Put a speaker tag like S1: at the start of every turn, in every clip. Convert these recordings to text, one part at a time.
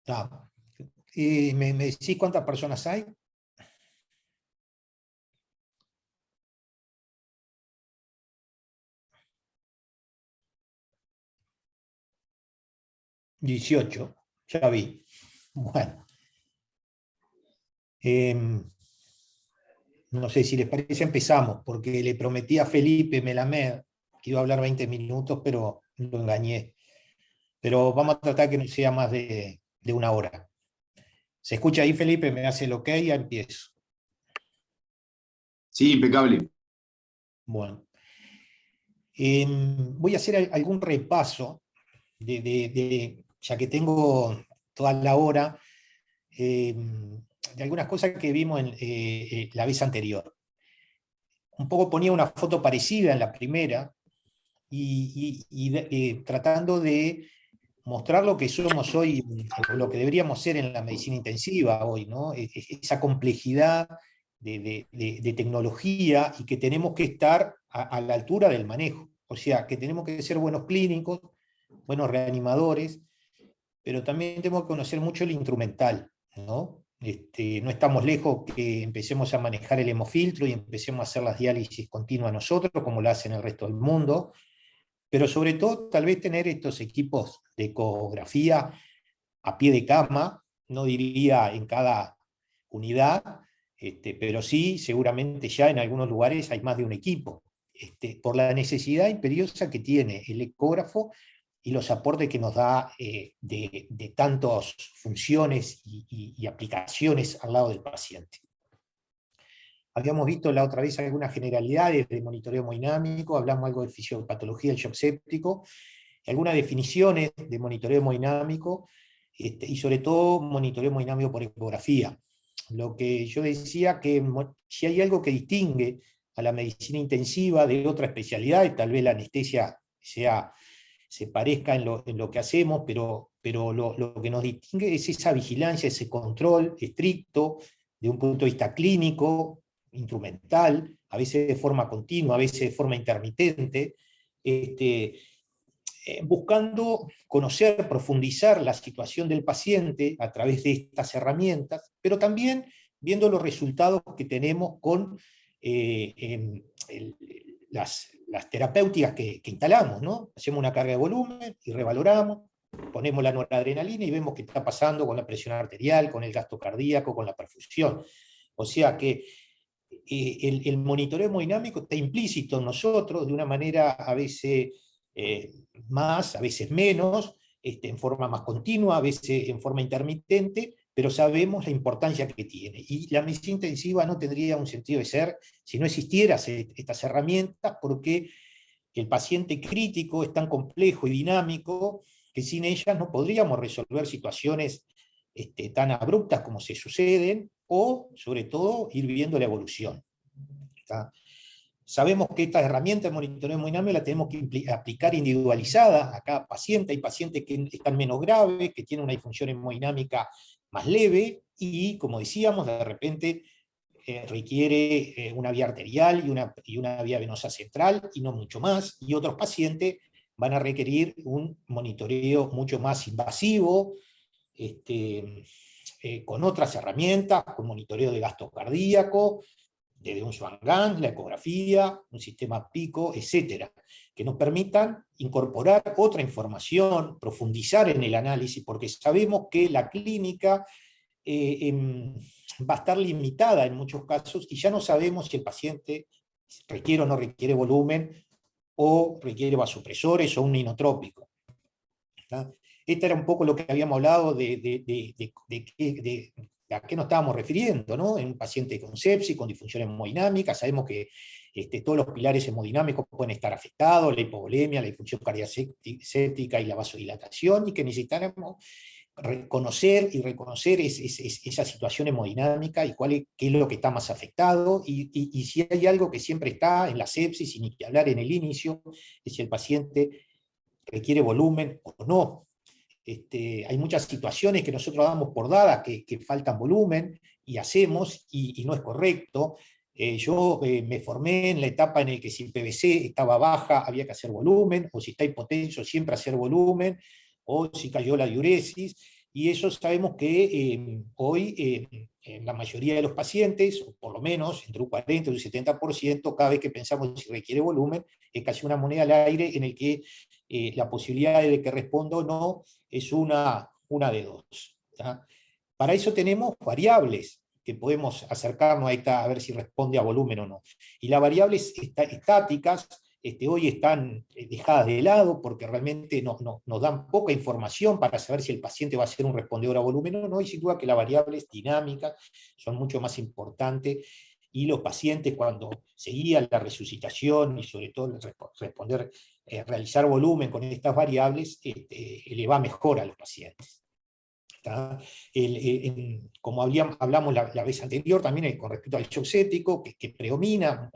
S1: Ah, ¿y me decís cuántas personas hay? 18, ya vi. Bueno, em, no sé si les parece empezamos, porque le prometí a Felipe Melamed que iba a hablar 20 minutos, pero lo engañé. Pero vamos a tratar que no sea más de una hora. ¿Se escucha ahí, Felipe? Me hace el ok, ya empiezo.
S2: Sí, impecable.
S1: Bueno, voy a hacer algún repaso, ya que tengo toda la hora, de algunas cosas que vimos la vez anterior. Un poco ponía una foto parecida en la primera, tratando de mostrar lo que somos hoy, o lo que deberíamos ser en la medicina intensiva hoy, ¿no? Esa complejidad de tecnología, y que tenemos que estar a la altura del manejo. O sea, que tenemos que ser buenos clínicos, buenos reanimadores, pero también tenemos que conocer mucho el instrumental, ¿no? No estamos lejos que empecemos a manejar el hemofiltro y empecemos a hacer las diálisis continuas nosotros, como lo hacen el resto del mundo, pero sobre todo tal vez tener estos equipos de ecografía a pie de cama, no diría en cada unidad, pero sí seguramente ya en algunos lugares hay más de un equipo, por la necesidad imperiosa que tiene el ecógrafo y los aportes que nos da de tantas funciones y aplicaciones al lado del paciente. Habíamos visto la otra vez algunas generalidades de monitoreo hemodinámico, hablamos algo de fisiopatología del shock séptico, algunas definiciones de monitoreo hemodinámico, y sobre todo monitoreo hemodinámico por ecografía. Lo que yo decía que si hay algo que distingue a la medicina intensiva de otra especialidad, tal vez la anestesia se parezca en lo que hacemos, pero lo que nos distingue es esa vigilancia, ese control estricto de un punto de vista clínico, instrumental, a veces de forma continua, a veces de forma intermitente, buscando conocer, profundizar la situación del paciente a través de estas herramientas, pero también viendo los resultados que tenemos con las terapéuticas que instalamos, ¿no? Hacemos una carga de volumen y revaloramos, ponemos la noradrenalina y vemos qué está pasando con la presión arterial, con el gasto cardíaco, con la perfusión. O sea que el monitoreo hemodinámico está implícito en nosotros de una manera a veces más, a veces menos, en forma más continua, a veces en forma intermitente, pero sabemos la importancia que tiene. Y la medicina intensiva no tendría un sentido de ser si no existieran estas herramientas, porque el paciente crítico es tan complejo y dinámico que sin ellas no podríamos resolver situaciones tan abruptas como se suceden, o sobre todo ir viendo la evolución. ¿Está? Sabemos que estas herramientas de monitoreo hemodinámico las tenemos que aplicar individualizada a cada paciente. Hay pacientes que están menos graves, que tienen una disfunción hemodinámica más leve, y como decíamos, de repente requiere una vía arterial y una vía venosa central, y no mucho más, y otros pacientes van a requerir un monitoreo mucho más invasivo, con otras herramientas, con monitoreo de gasto cardíaco, desde un Swan-Ganz, la ecografía, un sistema PICO, etcétera, que nos permitan incorporar otra información, profundizar en el análisis, porque sabemos que la clínica va a estar limitada en muchos casos, y ya no sabemos si el paciente requiere o no requiere volumen, o requiere vasopresores o un inotrópico. ¿Tá? Este era un poco lo que habíamos hablado de a qué nos estábamos refiriendo, ¿no? En un paciente con sepsis, con disfunción hemodinámica, sabemos que todos los pilares hemodinámicos pueden estar afectados, la hipovolemia, la disfunción cardiacéptica y la vasodilatación, y que necesitamos reconocer y reconocer esa situación hemodinámica y qué es lo que está más afectado, y si hay algo que siempre está en la sepsis, y ni que hablar en el inicio, es si el paciente requiere volumen o no. Hay muchas situaciones que nosotros damos por dadas que faltan volumen y hacemos, y no es correcto. Yo me formé en la etapa en la que si el PVC estaba baja había que hacer volumen, o si está hipotenso siempre hacer volumen, o si cayó la diuresis, y eso sabemos que hoy en la mayoría de los pacientes, o por lo menos entre un 40 y un 70%, cada vez que pensamos si requiere volumen, es casi una moneda al aire en el que la posibilidad de que responda o no es una de dos. ¿Tá? Para eso tenemos variables que podemos acercarnos a ver si responde a volumen o no. Y las variables estáticas hoy están dejadas de lado porque realmente nos dan poca información para saber si el paciente va a ser un respondedor a volumen o no, y sin duda que las variables dinámicas son mucho más importantes, y los pacientes cuando seguían la resucitación y sobre todo realizar volumen con estas variables, le va mejor a los pacientes. Como hablamos la vez anterior, también con respecto al shock séptico, que predomina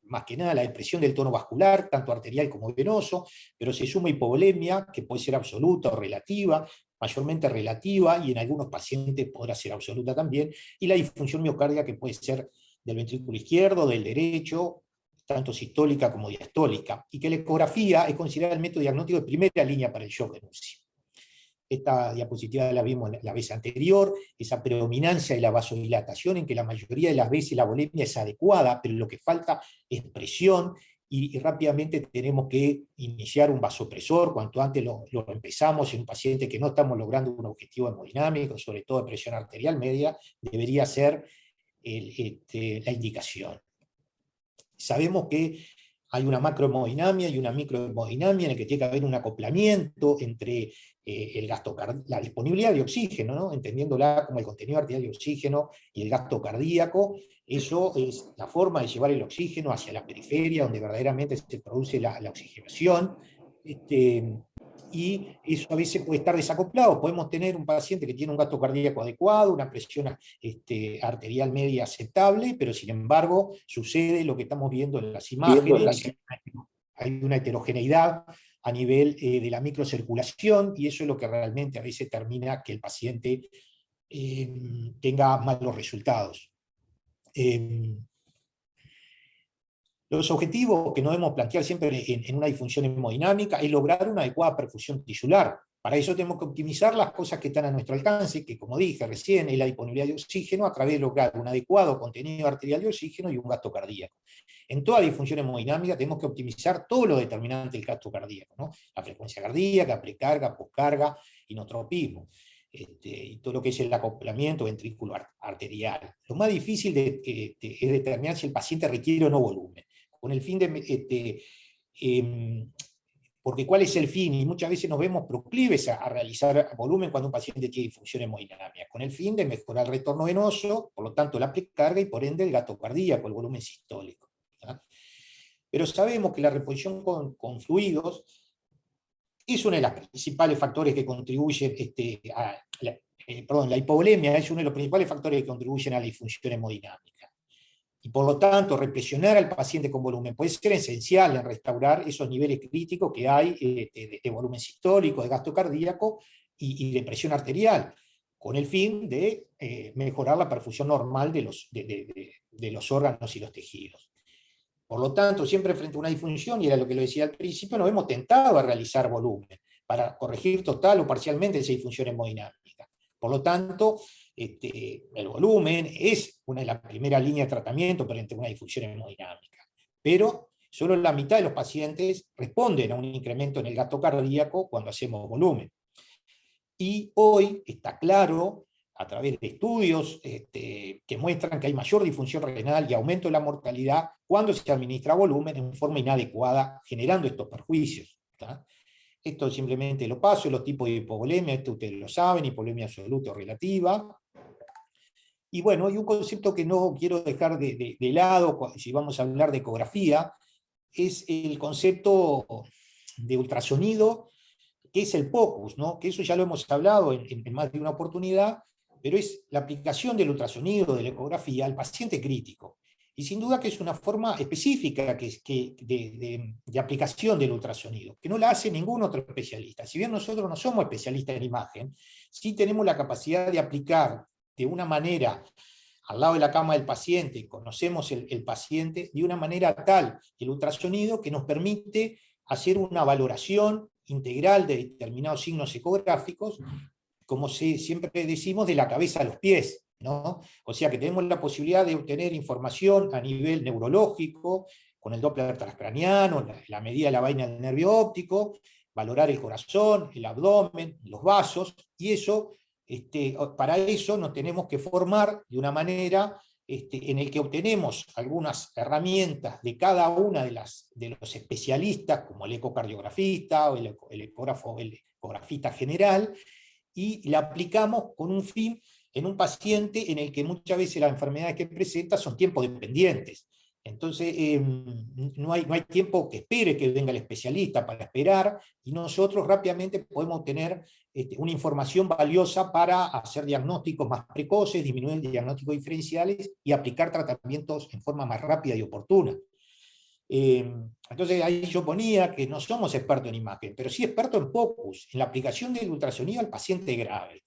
S1: más que nada la depresión del tono vascular, tanto arterial como venoso, pero se suma hipovolemia, que puede ser absoluta o relativa, mayormente relativa, y en algunos pacientes podrá ser absoluta también, y la disfunción miocárdica, que puede ser del ventrículo izquierdo, del derecho, tanto sistólica como diastólica, y que la ecografía es considerada el método diagnóstico de primera línea para el shock de UCI. Esta diapositiva la vimos la vez anterior, esa predominancia de la vasodilatación, en que la mayoría de las veces la volemia es adecuada, pero lo que falta es presión, y rápidamente tenemos que iniciar un vasopresor. Cuanto antes lo empezamos en un paciente que no estamos logrando un objetivo hemodinámico, sobre todo de presión arterial media, debería ser la indicación. Sabemos que hay una macrohemodinamia y una microhemodinamia en la que tiene que haber un acoplamiento entre la disponibilidad de oxígeno, ¿no? Entendiéndola como el contenido arterial de oxígeno y el gasto cardíaco. Eso es la forma de llevar el oxígeno hacia la periferia, donde verdaderamente se produce la oxigenación. Y eso a veces puede estar desacoplado. Podemos tener un paciente que tiene un gasto cardíaco adecuado, una presión arterial media aceptable, pero sin embargo sucede lo que estamos viendo en las imágenes. Hay una heterogeneidad a nivel de la microcirculación, y eso es lo que realmente a veces termina que el paciente tenga malos resultados. Los objetivos que nos debemos plantear siempre en una disfunción hemodinámica es lograr una adecuada perfusión tisular. Para eso tenemos que optimizar las cosas que están a nuestro alcance, que como dije recién, es la disponibilidad de oxígeno, a través de lograr un adecuado contenido arterial de oxígeno y un gasto cardíaco. En toda disfunción hemodinámica tenemos que optimizar todo lo determinante del gasto cardíaco, ¿no? La frecuencia cardíaca, precarga, poscarga, inotropismo. Y todo lo que es el acoplamiento ventrículo arterial. Lo más difícil es determinar si el paciente requiere o no volumen, con el fin porque ¿cuál es el fin? Y muchas veces nos vemos proclives a realizar volumen cuando un paciente tiene disfunción hemodinámica, con el fin de mejorar el retorno venoso, por lo tanto la precarga, y por ende el gasto cardíaco, el volumen sistólico. ¿Sí? Pero sabemos que la reposición con fluidos es uno de los principales factores que contribuyen la hipovolemia es uno de los principales factores que contribuyen a la disfunción hemodinámica. Y por lo tanto, represionar al paciente con volumen puede ser esencial en restaurar esos niveles críticos que hay de volumen sistólico, de gasto cardíaco y de presión arterial, con el fin de mejorar la perfusión normal de los órganos y los tejidos. Por lo tanto, siempre frente a una disfunción, y era lo que lo decía al principio, nos hemos tentado a realizar volumen para corregir total o parcialmente esa disfunción hemodinámica. Por lo tanto, el volumen es una de las primeras líneas de tratamiento frente a una disfunción hemodinámica. Pero solo la mitad de los pacientes responden a un incremento en el gasto cardíaco cuando hacemos volumen. Y hoy está claro, a través de estudios que muestran que hay mayor disfunción renal y aumento de la mortalidad cuando se administra volumen en forma inadecuada, generando estos perjuicios. ¿Tá? Esto simplemente lo paso, los tipos de hipovolemia, esto ustedes lo saben, hipovolemia absoluta o relativa. Y bueno, hay un concepto que no quiero dejar de lado, si vamos a hablar de ecografía, es el concepto de ultrasonido, que es el POCUS, ¿no? Que eso ya lo hemos hablado en más de una oportunidad, pero es la aplicación del ultrasonido, de la ecografía, al paciente crítico. Y sin duda que es una forma específica de aplicación del ultrasonido, que no la hace ningún otro especialista. Si bien nosotros no somos especialistas en imagen, sí tenemos la capacidad de aplicar de una manera al lado de la cama del paciente, conocemos el paciente de una manera tal el ultrasonido que nos permite hacer una valoración integral de determinados signos ecográficos, como siempre decimos, de la cabeza a los pies, ¿no? O sea que tenemos la posibilidad de obtener información a nivel neurológico, con el Doppler transcraniano, la medida de la vaina del nervio óptico, valorar el corazón, el abdomen, los vasos, y eso, para eso nos tenemos que formar de una manera en el que obtenemos algunas herramientas de cada una de los especialistas, como el ecocardiografista o el ecografista general, y la aplicamos con un fin en un paciente en el que muchas veces las enfermedades que presenta son tiempo dependientes. Entonces, no hay tiempo que espere que venga el especialista para esperar, y nosotros rápidamente podemos obtener una información valiosa para hacer diagnósticos más precoces, disminuir diagnósticos diferenciales y aplicar tratamientos en forma más rápida y oportuna. Entonces ahí yo ponía que no somos expertos en imagen, pero sí expertos en POCUS, en la aplicación del ultrasonido al paciente grave.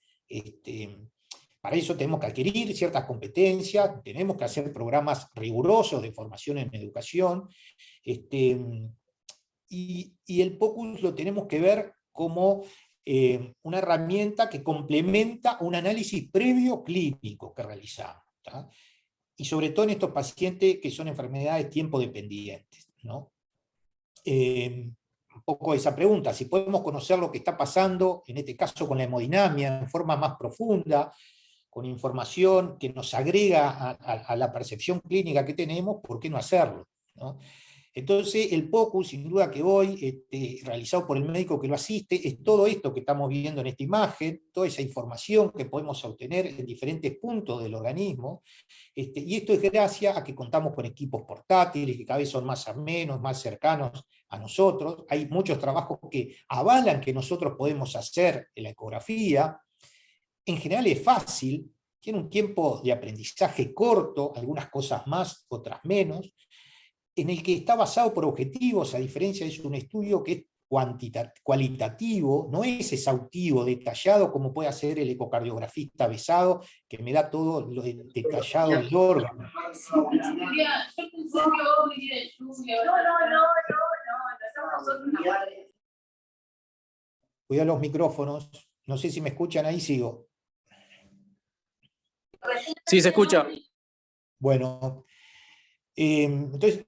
S1: Para eso tenemos que adquirir ciertas competencias, tenemos que hacer programas rigurosos de formación en educación, y el POCUS lo tenemos que ver como una herramienta que complementa un análisis previo clínico que realizamos, ¿tá? Y sobre todo en estos pacientes que son enfermedades tiempo dependientes, ¿no? Un poco esa pregunta, si podemos conocer lo que está pasando, en este caso con la hemodinamia, en forma más profunda, con información que nos agrega a la percepción clínica que tenemos, ¿por qué no hacerlo, ¿no? Entonces, el POCUS, sin duda que hoy, realizado por el médico que lo asiste, es todo esto que estamos viendo en esta imagen, toda esa información que podemos obtener en diferentes puntos del organismo, y esto es gracias a que contamos con equipos portátiles, que cada vez son más amenos, más cercanos a nosotros. Hay muchos trabajos que avalan que nosotros podemos hacer la ecografía. En general es fácil, tiene un tiempo de aprendizaje corto, algunas cosas más, otras menos, en el que está basado por objetivos, a diferencia de un estudio que es cualitativo, no es exhaustivo, detallado, como puede hacer el ecocardiografista besado, que me da todo lo detallado del órgano. Cuidado los micrófonos, no sé si me escuchan, ahí sigo.
S2: Sí, se escucha.
S1: Bueno, entonces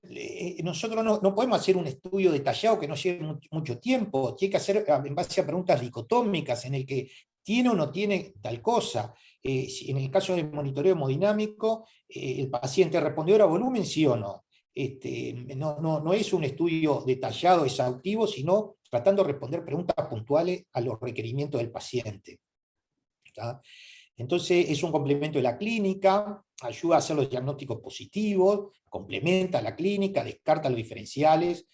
S1: nosotros no podemos hacer un estudio detallado que nos lleve mucho tiempo, tiene que hacer en base a preguntas dicotómicas, en el que tiene o no tiene tal cosa. En el caso del monitoreo hemodinámico, el paciente respondió a volumen, sí o no. No es un estudio detallado, exhaustivo, sino tratando de responder preguntas puntuales a los requerimientos del paciente, ¿tá? Entonces es un complemento de la clínica, ayuda a hacer los diagnósticos positivos, complementa la clínica, descarta los diferenciales,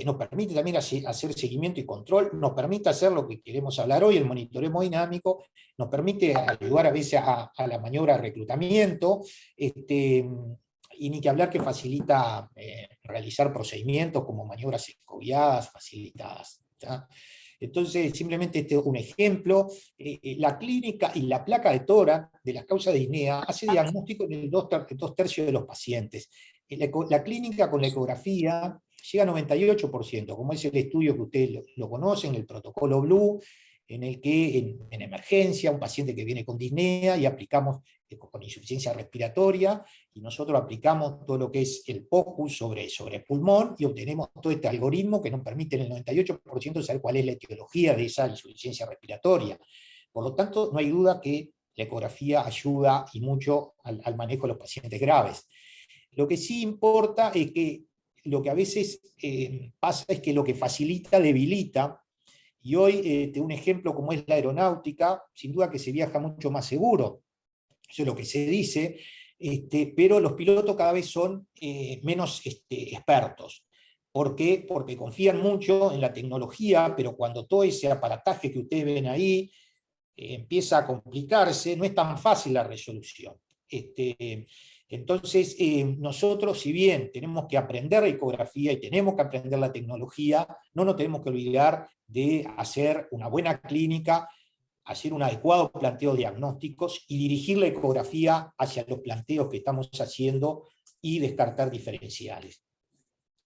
S1: nos permite también hacer seguimiento y control, nos permite hacer lo que queremos hablar hoy, el monitoreo hemodinámico, nos permite ayudar a veces a la maniobra de reclutamiento, y ni que hablar que facilita realizar procedimientos como maniobras escobiadas facilitadas, ¿tá? Entonces, simplemente este es un ejemplo. La clínica y la placa de tórax de las causas de disnea hace diagnóstico en el 2/3 de los pacientes. La clínica con la ecografía llega a 98%, como es el estudio que ustedes lo conocen, el protocolo Blue, en el que en emergencia, un paciente que viene con disnea y aplicamos con insuficiencia respiratoria, y nosotros aplicamos todo lo que es el POCUS sobre pulmón, y obtenemos todo este algoritmo que nos permite en el 98% saber cuál es la etiología de esa insuficiencia respiratoria. Por lo tanto, no hay duda que la ecografía ayuda y mucho al manejo de los pacientes graves. Lo que sí importa es que lo que a veces pasa es que lo que facilita debilita, y hoy un ejemplo como es la aeronáutica, sin duda que se viaja mucho más seguro, eso es lo que se dice, pero los pilotos cada vez son menos expertos. ¿Por qué? Porque confían mucho en la tecnología, pero cuando todo ese aparataje que ustedes ven ahí empieza a complicarse, no es tan fácil la resolución. Entonces, nosotros, si bien tenemos que aprender la ecografía y tenemos que aprender la tecnología, no nos tenemos que olvidar de hacer una buena clínica, hacer un adecuado planteo de diagnósticos y dirigir la ecografía hacia los planteos que estamos haciendo y descartar diferenciales.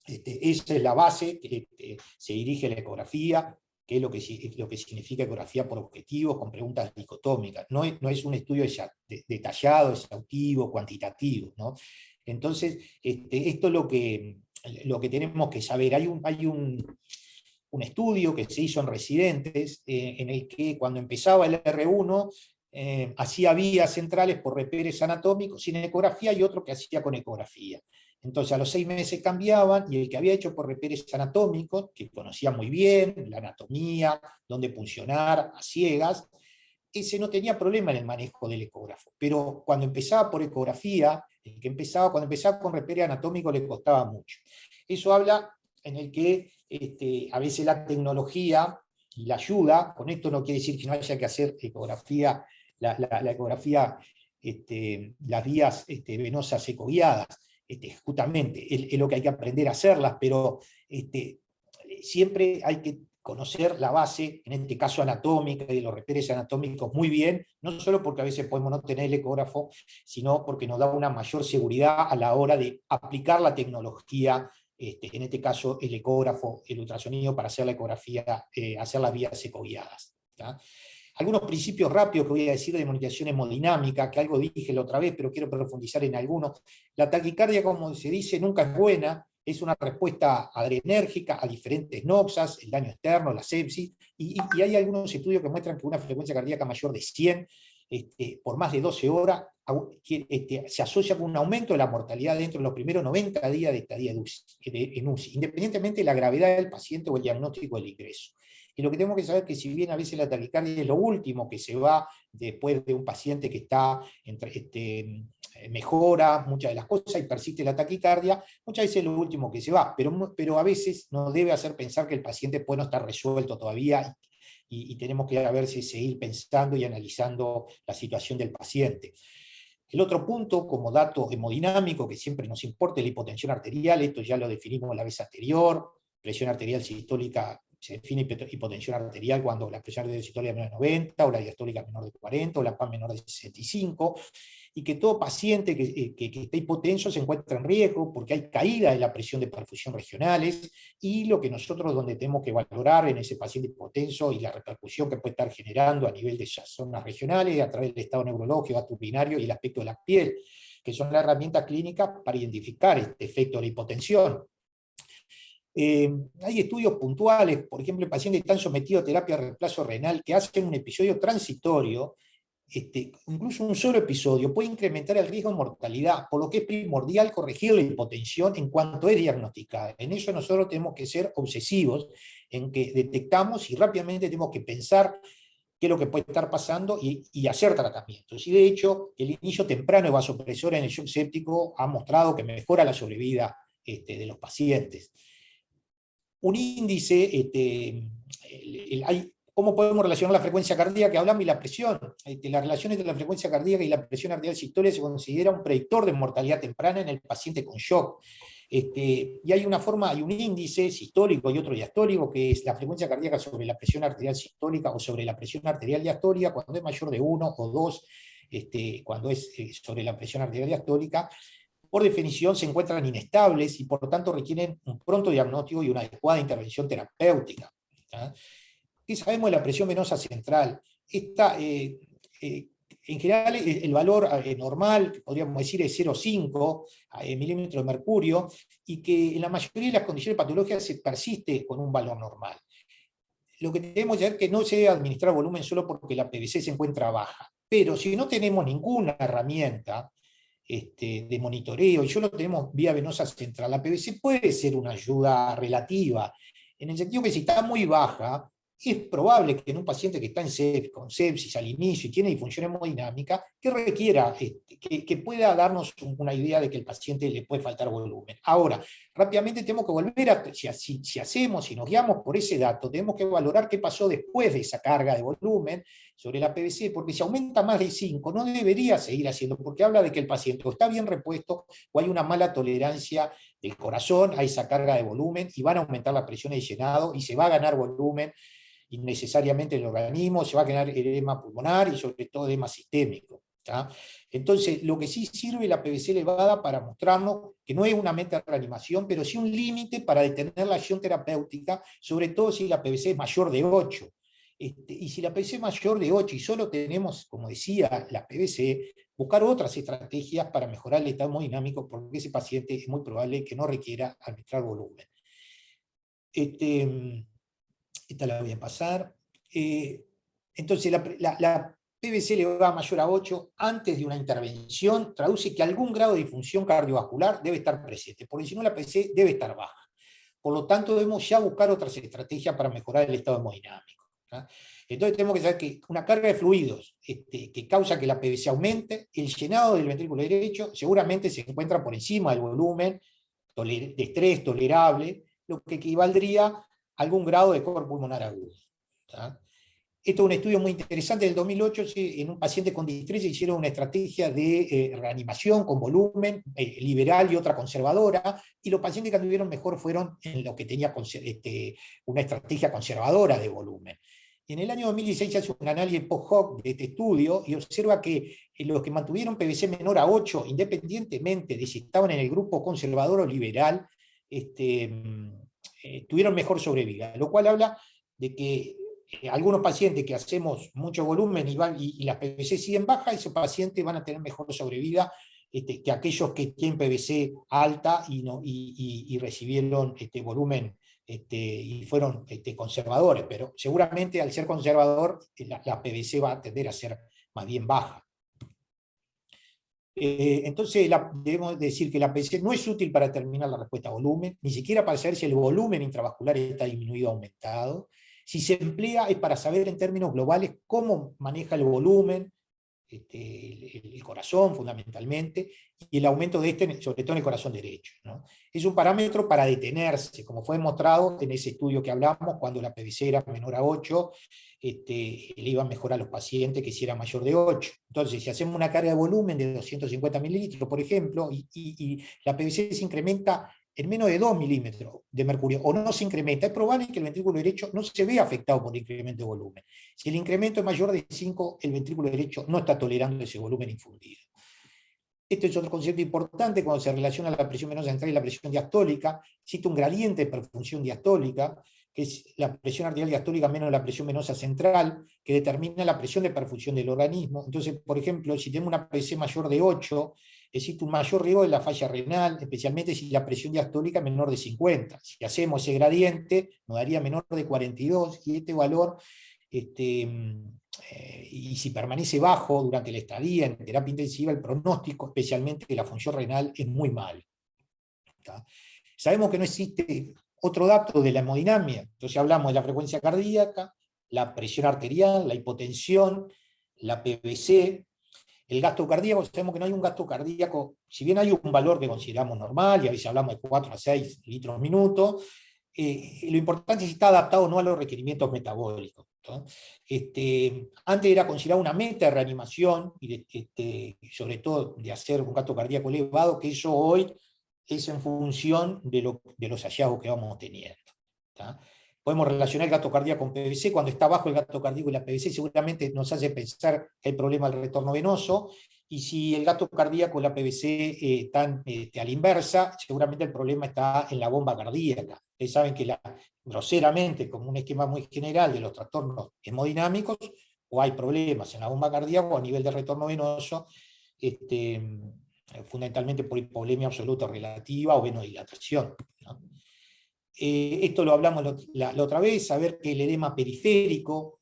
S1: Esa es la base, se dirige la ecografía, que es lo que significa ecografía por objetivos, con preguntas dicotómicas. No es un estudio detallado, exhaustivo, cuantitativo, ¿no? Entonces, esto es lo que tenemos que saber. Hay un estudio que se hizo en residentes, en el que cuando empezaba el R1, hacía vías centrales por reperes anatómicos sin ecografía, y otro que hacía con ecografía. Entonces a los 6 meses cambiaban, y el que había hecho por reperes anatómicos, que conocía muy bien la anatomía, dónde funcionar, a ciegas, ese no tenía problema en el manejo del ecógrafo. Pero cuando empezaba por ecografía, cuando empezaba con repere anatómico, le costaba mucho. Eso habla en el que a veces la tecnología y la ayuda, con esto no quiere decir que no haya que hacer ecografía, la ecografía, las vías venosas ecoguiadas, justamente es lo que hay que aprender a hacerlas, pero siempre hay que conocer la base, en este caso anatómica, y de los reperes anatómicos muy bien, no solo porque a veces podemos no tener el ecógrafo, sino porque nos da una mayor seguridad a la hora de aplicar la tecnología, en este caso el ecógrafo, el ultrasonido, para hacer la ecografía, hacer las vías ecoguiadas. Algunos principios rápidos que voy a decir de monitorización hemodinámica, que algo dije la otra vez, pero quiero profundizar en algunos. La taquicardia, como se dice, nunca es buena, es una respuesta adrenérgica a diferentes noxas, el daño externo, la sepsis, y hay algunos estudios que muestran que una frecuencia cardíaca mayor de 100 por más de 12 horas se asocia con un aumento de la mortalidad dentro de los primeros 90 días de estadía en UCI, independientemente de la gravedad del paciente o el diagnóstico del ingreso. Y lo que tenemos que saber es que, si bien a veces la taquicardia es lo último que se va después de un paciente que está mejora muchas de las cosas y persiste la taquicardia, muchas veces es lo último que se va, pero a veces nos debe hacer pensar que el paciente puede no estar resuelto todavía, y tenemos que a ver si seguir pensando y analizando la situación del paciente. El otro punto, como dato hemodinámico, que siempre nos importa, es la hipotensión arterial. Esto ya lo definimos la vez anterior. Presión arterial sistólica, se define hipotensión arterial cuando la presión arterial sistólica es menor de 90, o la diastólica menor de 40, o la PAM menor de 65, y que todo paciente que esté hipotenso se encuentra en riesgo, porque hay caída de la presión de perfusión regionales, y lo que nosotros donde tenemos que valorar en ese paciente hipotenso, y la repercusión que puede estar generando a nivel de esas zonas regionales, a través del estado neurológico, gasto urinario y el aspecto de la piel, que son las herramientas clínicas para identificar este efecto de la hipotensión. Hay estudios puntuales, por ejemplo, en pacientes que están sometidos a terapia de reemplazo renal, que hacen un episodio transitorio, incluso un solo episodio, puede incrementar el riesgo de mortalidad, por lo que es primordial corregir la hipotensión en cuanto es diagnosticada. En eso nosotros tenemos que ser obsesivos, en que detectamos y rápidamente tenemos que pensar qué es lo que puede estar pasando y hacer tratamientos. Y de hecho, el inicio temprano de vasopresora en el shock séptico ha mostrado que mejora la sobrevida de los pacientes. Un índice, ¿cómo podemos relacionar la frecuencia cardíaca? Hablamos, y la presión. La relación entre la frecuencia cardíaca y la presión arterial sistólica se considera un predictor de mortalidad temprana en el paciente con shock. Y hay un índice sistólico y otro diastólico, que es la frecuencia cardíaca sobre la presión arterial sistólica o sobre la presión arterial diastólica, cuando es mayor de 1 o 2, cuando es sobre la presión arterial diastólica. Por definición se encuentran inestables y por lo tanto requieren un pronto diagnóstico y una adecuada intervención terapéutica. ¿Qué sabemos de la presión venosa central? En general el valor normal, podríamos decir, es 0,5 milímetros de mercurio, y que en la mayoría de las condiciones patológicas se persiste con un valor normal. Lo que tenemos que saber es que no se debe administrar volumen solo porque la PVC se encuentra baja, pero si no tenemos ninguna herramienta de monitoreo, y solo tenemos vía venosa central, la PVC puede ser una ayuda relativa, en el sentido que si está muy baja, es probable que en un paciente que está con sepsis al inicio y tiene disfunción hemodinámica, que requiera, que pueda darnos una idea de que el paciente le puede faltar volumen. Ahora, rápidamente tenemos que volver a, si nos guiamos por ese dato, tenemos que valorar qué pasó después de esa carga de volumen sobre la PVC, porque si aumenta más de 5, no debería seguir haciendo, porque habla de que el paciente o está bien repuesto, o hay una mala tolerancia del corazón a esa carga de volumen, y van a aumentar la presión de llenado, y se va a ganar volumen innecesariamente en el organismo, se va a generar edema pulmonar y sobre todo edema sistémico. ¿tá? Entonces, lo que sí sirve la PVC elevada para mostrarnos que no es una meta de reanimación, pero sí un límite para detener la acción terapéutica, sobre todo si la PVC es mayor de 8. Y si la PVC es mayor de 8 y solo tenemos, como decía, la PVC, buscar otras estrategias para mejorar el estado hemodinámico, porque ese paciente es muy probable que no requiera administrar volumen. Esta la voy a pasar. Entonces, la PVC elevada mayor a 8 antes de una intervención traduce que algún grado de disfunción cardiovascular debe estar presente, porque si no la PVC debe estar baja. Por lo tanto, debemos ya buscar otras estrategias para mejorar el estado hemodinámico. ¿tá? Entonces tenemos que saber que una carga de fluidos que causa que la PVC aumente, el llenado del ventrículo derecho seguramente se encuentra por encima del volumen de estrés tolerable, lo que equivaldría a algún grado de cor pulmonar agudo. ¿tá? Esto es un estudio muy interesante del 2008, en un paciente con distrés se hicieron una estrategia de reanimación con volumen, liberal y otra conservadora, y los pacientes que anduvieron mejor fueron en los que tenía una estrategia conservadora de volumen. En el año 2016 se hace un análisis post-hoc de este estudio y observa que los que mantuvieron PVC menor a 8, independientemente de si estaban en el grupo conservador o liberal, tuvieron mejor sobrevida, lo cual habla de que algunos pacientes que hacemos mucho volumen y las PVC siguen bajas, esos pacientes van a tener mejor sobrevida que aquellos que tienen PVC alta y recibieron volumen y fueron conservadores, pero seguramente al ser conservador la PVC va a tender a ser más bien baja. Entonces debemos decir que la PVC no es útil para determinar la respuesta a volumen, ni siquiera para saber si el volumen intravascular está disminuido o aumentado. Si se emplea es para saber en términos globales cómo maneja el volumen, el corazón fundamentalmente, y el aumento de sobre todo en el corazón derecho, ¿no? Es un parámetro para detenerse, como fue demostrado en ese estudio que hablamos, cuando la PVC era menor a 8, le iba mejor a los pacientes que si era mayor de 8. Entonces, si hacemos una carga de volumen de 250 mililitros, por ejemplo, y la PVC se incrementa en menos de 2 milímetros de mercurio, o no se incrementa, es probable que el ventrículo derecho no se vea afectado por el incremento de volumen. Si el incremento es mayor de 5, el ventrículo derecho no está tolerando ese volumen infundido. Este es otro concepto importante cuando se relaciona la presión venosa central y la presión diastólica. Existe un gradiente de perfunción diastólica, que es la presión arterial diastólica menos la presión venosa central, que determina la presión de perfusión del organismo. Entonces, por ejemplo, si tenemos una PVC mayor de 8, existe un mayor riesgo de la falla renal, especialmente si la presión diastólica es menor de 50. Si hacemos ese gradiente, nos daría menor de 42, y este valor, y si permanece bajo durante la estadía en terapia intensiva, el pronóstico, especialmente de la función renal, es muy malo. ¿tá? Sabemos que no existe otro dato de la hemodinamia, entonces hablamos de la frecuencia cardíaca, la presión arterial, la hipotensión, la PVC, el gasto cardíaco. Sabemos que no hay un gasto cardíaco, si bien hay un valor que consideramos normal, y a veces hablamos de 4 a 6 litros minuto, lo importante es si está adaptado o no a los requerimientos metabólicos. ¿no? Antes era considerado una meta de reanimación, y sobre todo de hacer un gasto cardíaco elevado, que eso hoy es en función de los hallazgos que vamos teniendo. ¿tá? Podemos relacionar el gasto cardíaco con PVC, cuando está bajo el gasto cardíaco y la PVC seguramente nos hace pensar que hay problema del retorno venoso, y si el gasto cardíaco y la PVC están a la inversa, seguramente el problema está en la bomba cardíaca. Ustedes saben que groseramente, como un esquema muy general de los trastornos hemodinámicos, o hay problemas en la bomba cardíaca o a nivel de retorno venoso, fundamentalmente por hipovolemia absoluta relativa o venodilatación. ¿no? Esto lo hablamos la otra vez, saber que el edema periférico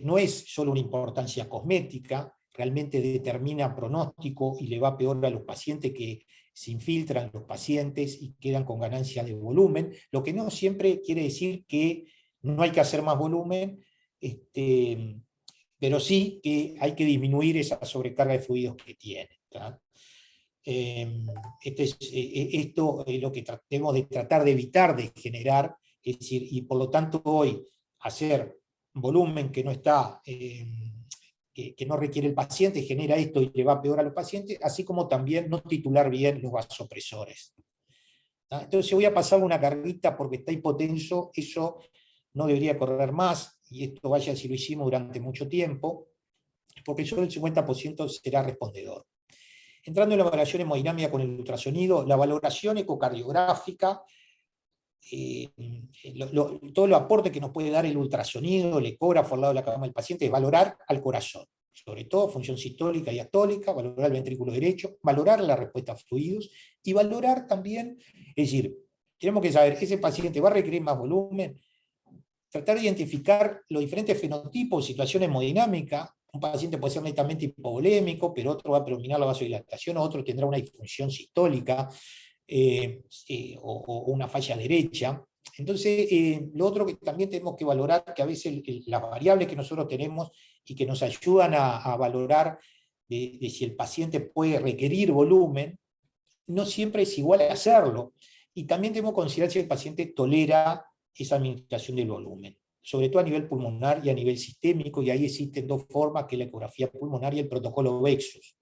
S1: no es solo una importancia cosmética, realmente determina pronóstico y le va peor a los pacientes que se infiltran los pacientes y quedan con ganancia de volumen, lo que no siempre quiere decir que no hay que hacer más volumen, pero sí que hay que disminuir esa sobrecarga de fluidos que tiene. Esto es lo que tratemos de tratar de evitar de generar, es decir, y por lo tanto hoy hacer volumen que no está, que no requiere el paciente, genera esto y le va peor a los pacientes, así como también no titular bien los vasopresores. Entonces voy a pasar una carguita porque está hipotenso, eso no debería correr más, y esto vaya si lo hicimos durante mucho tiempo. porque solo el 50% será respondedor. Entrando en la valoración hemodinámica con el ultrasonido, la valoración ecocardiográfica, todo el aporte que nos puede dar el ultrasonido, el ecógrafo al lado de la cama del paciente, es valorar al corazón, sobre todo función sistólica y diastólica, valorar el ventrículo derecho, valorar la respuesta a fluidos, y valorar también, es decir, tenemos que saber, ese paciente va a requerir más volumen, tratar de identificar los diferentes fenotipos, situaciones hemodinámicas. Un paciente puede ser netamente hipovolémico, pero otro va a predominar la vasodilatación, otro tendrá una disfunción sistólica, o una falla derecha. Entonces, lo otro que también tenemos que valorar, que a veces las variables que nosotros tenemos y que nos ayudan a valorar de si el paciente puede requerir volumen, no siempre es igual a hacerlo. Y también tenemos que considerar si el paciente tolera esa administración del volumen, sobre todo a nivel pulmonar y a nivel sistémico, y ahí existen dos formas, que es la ecografía pulmonar y el protocolo VEXUS.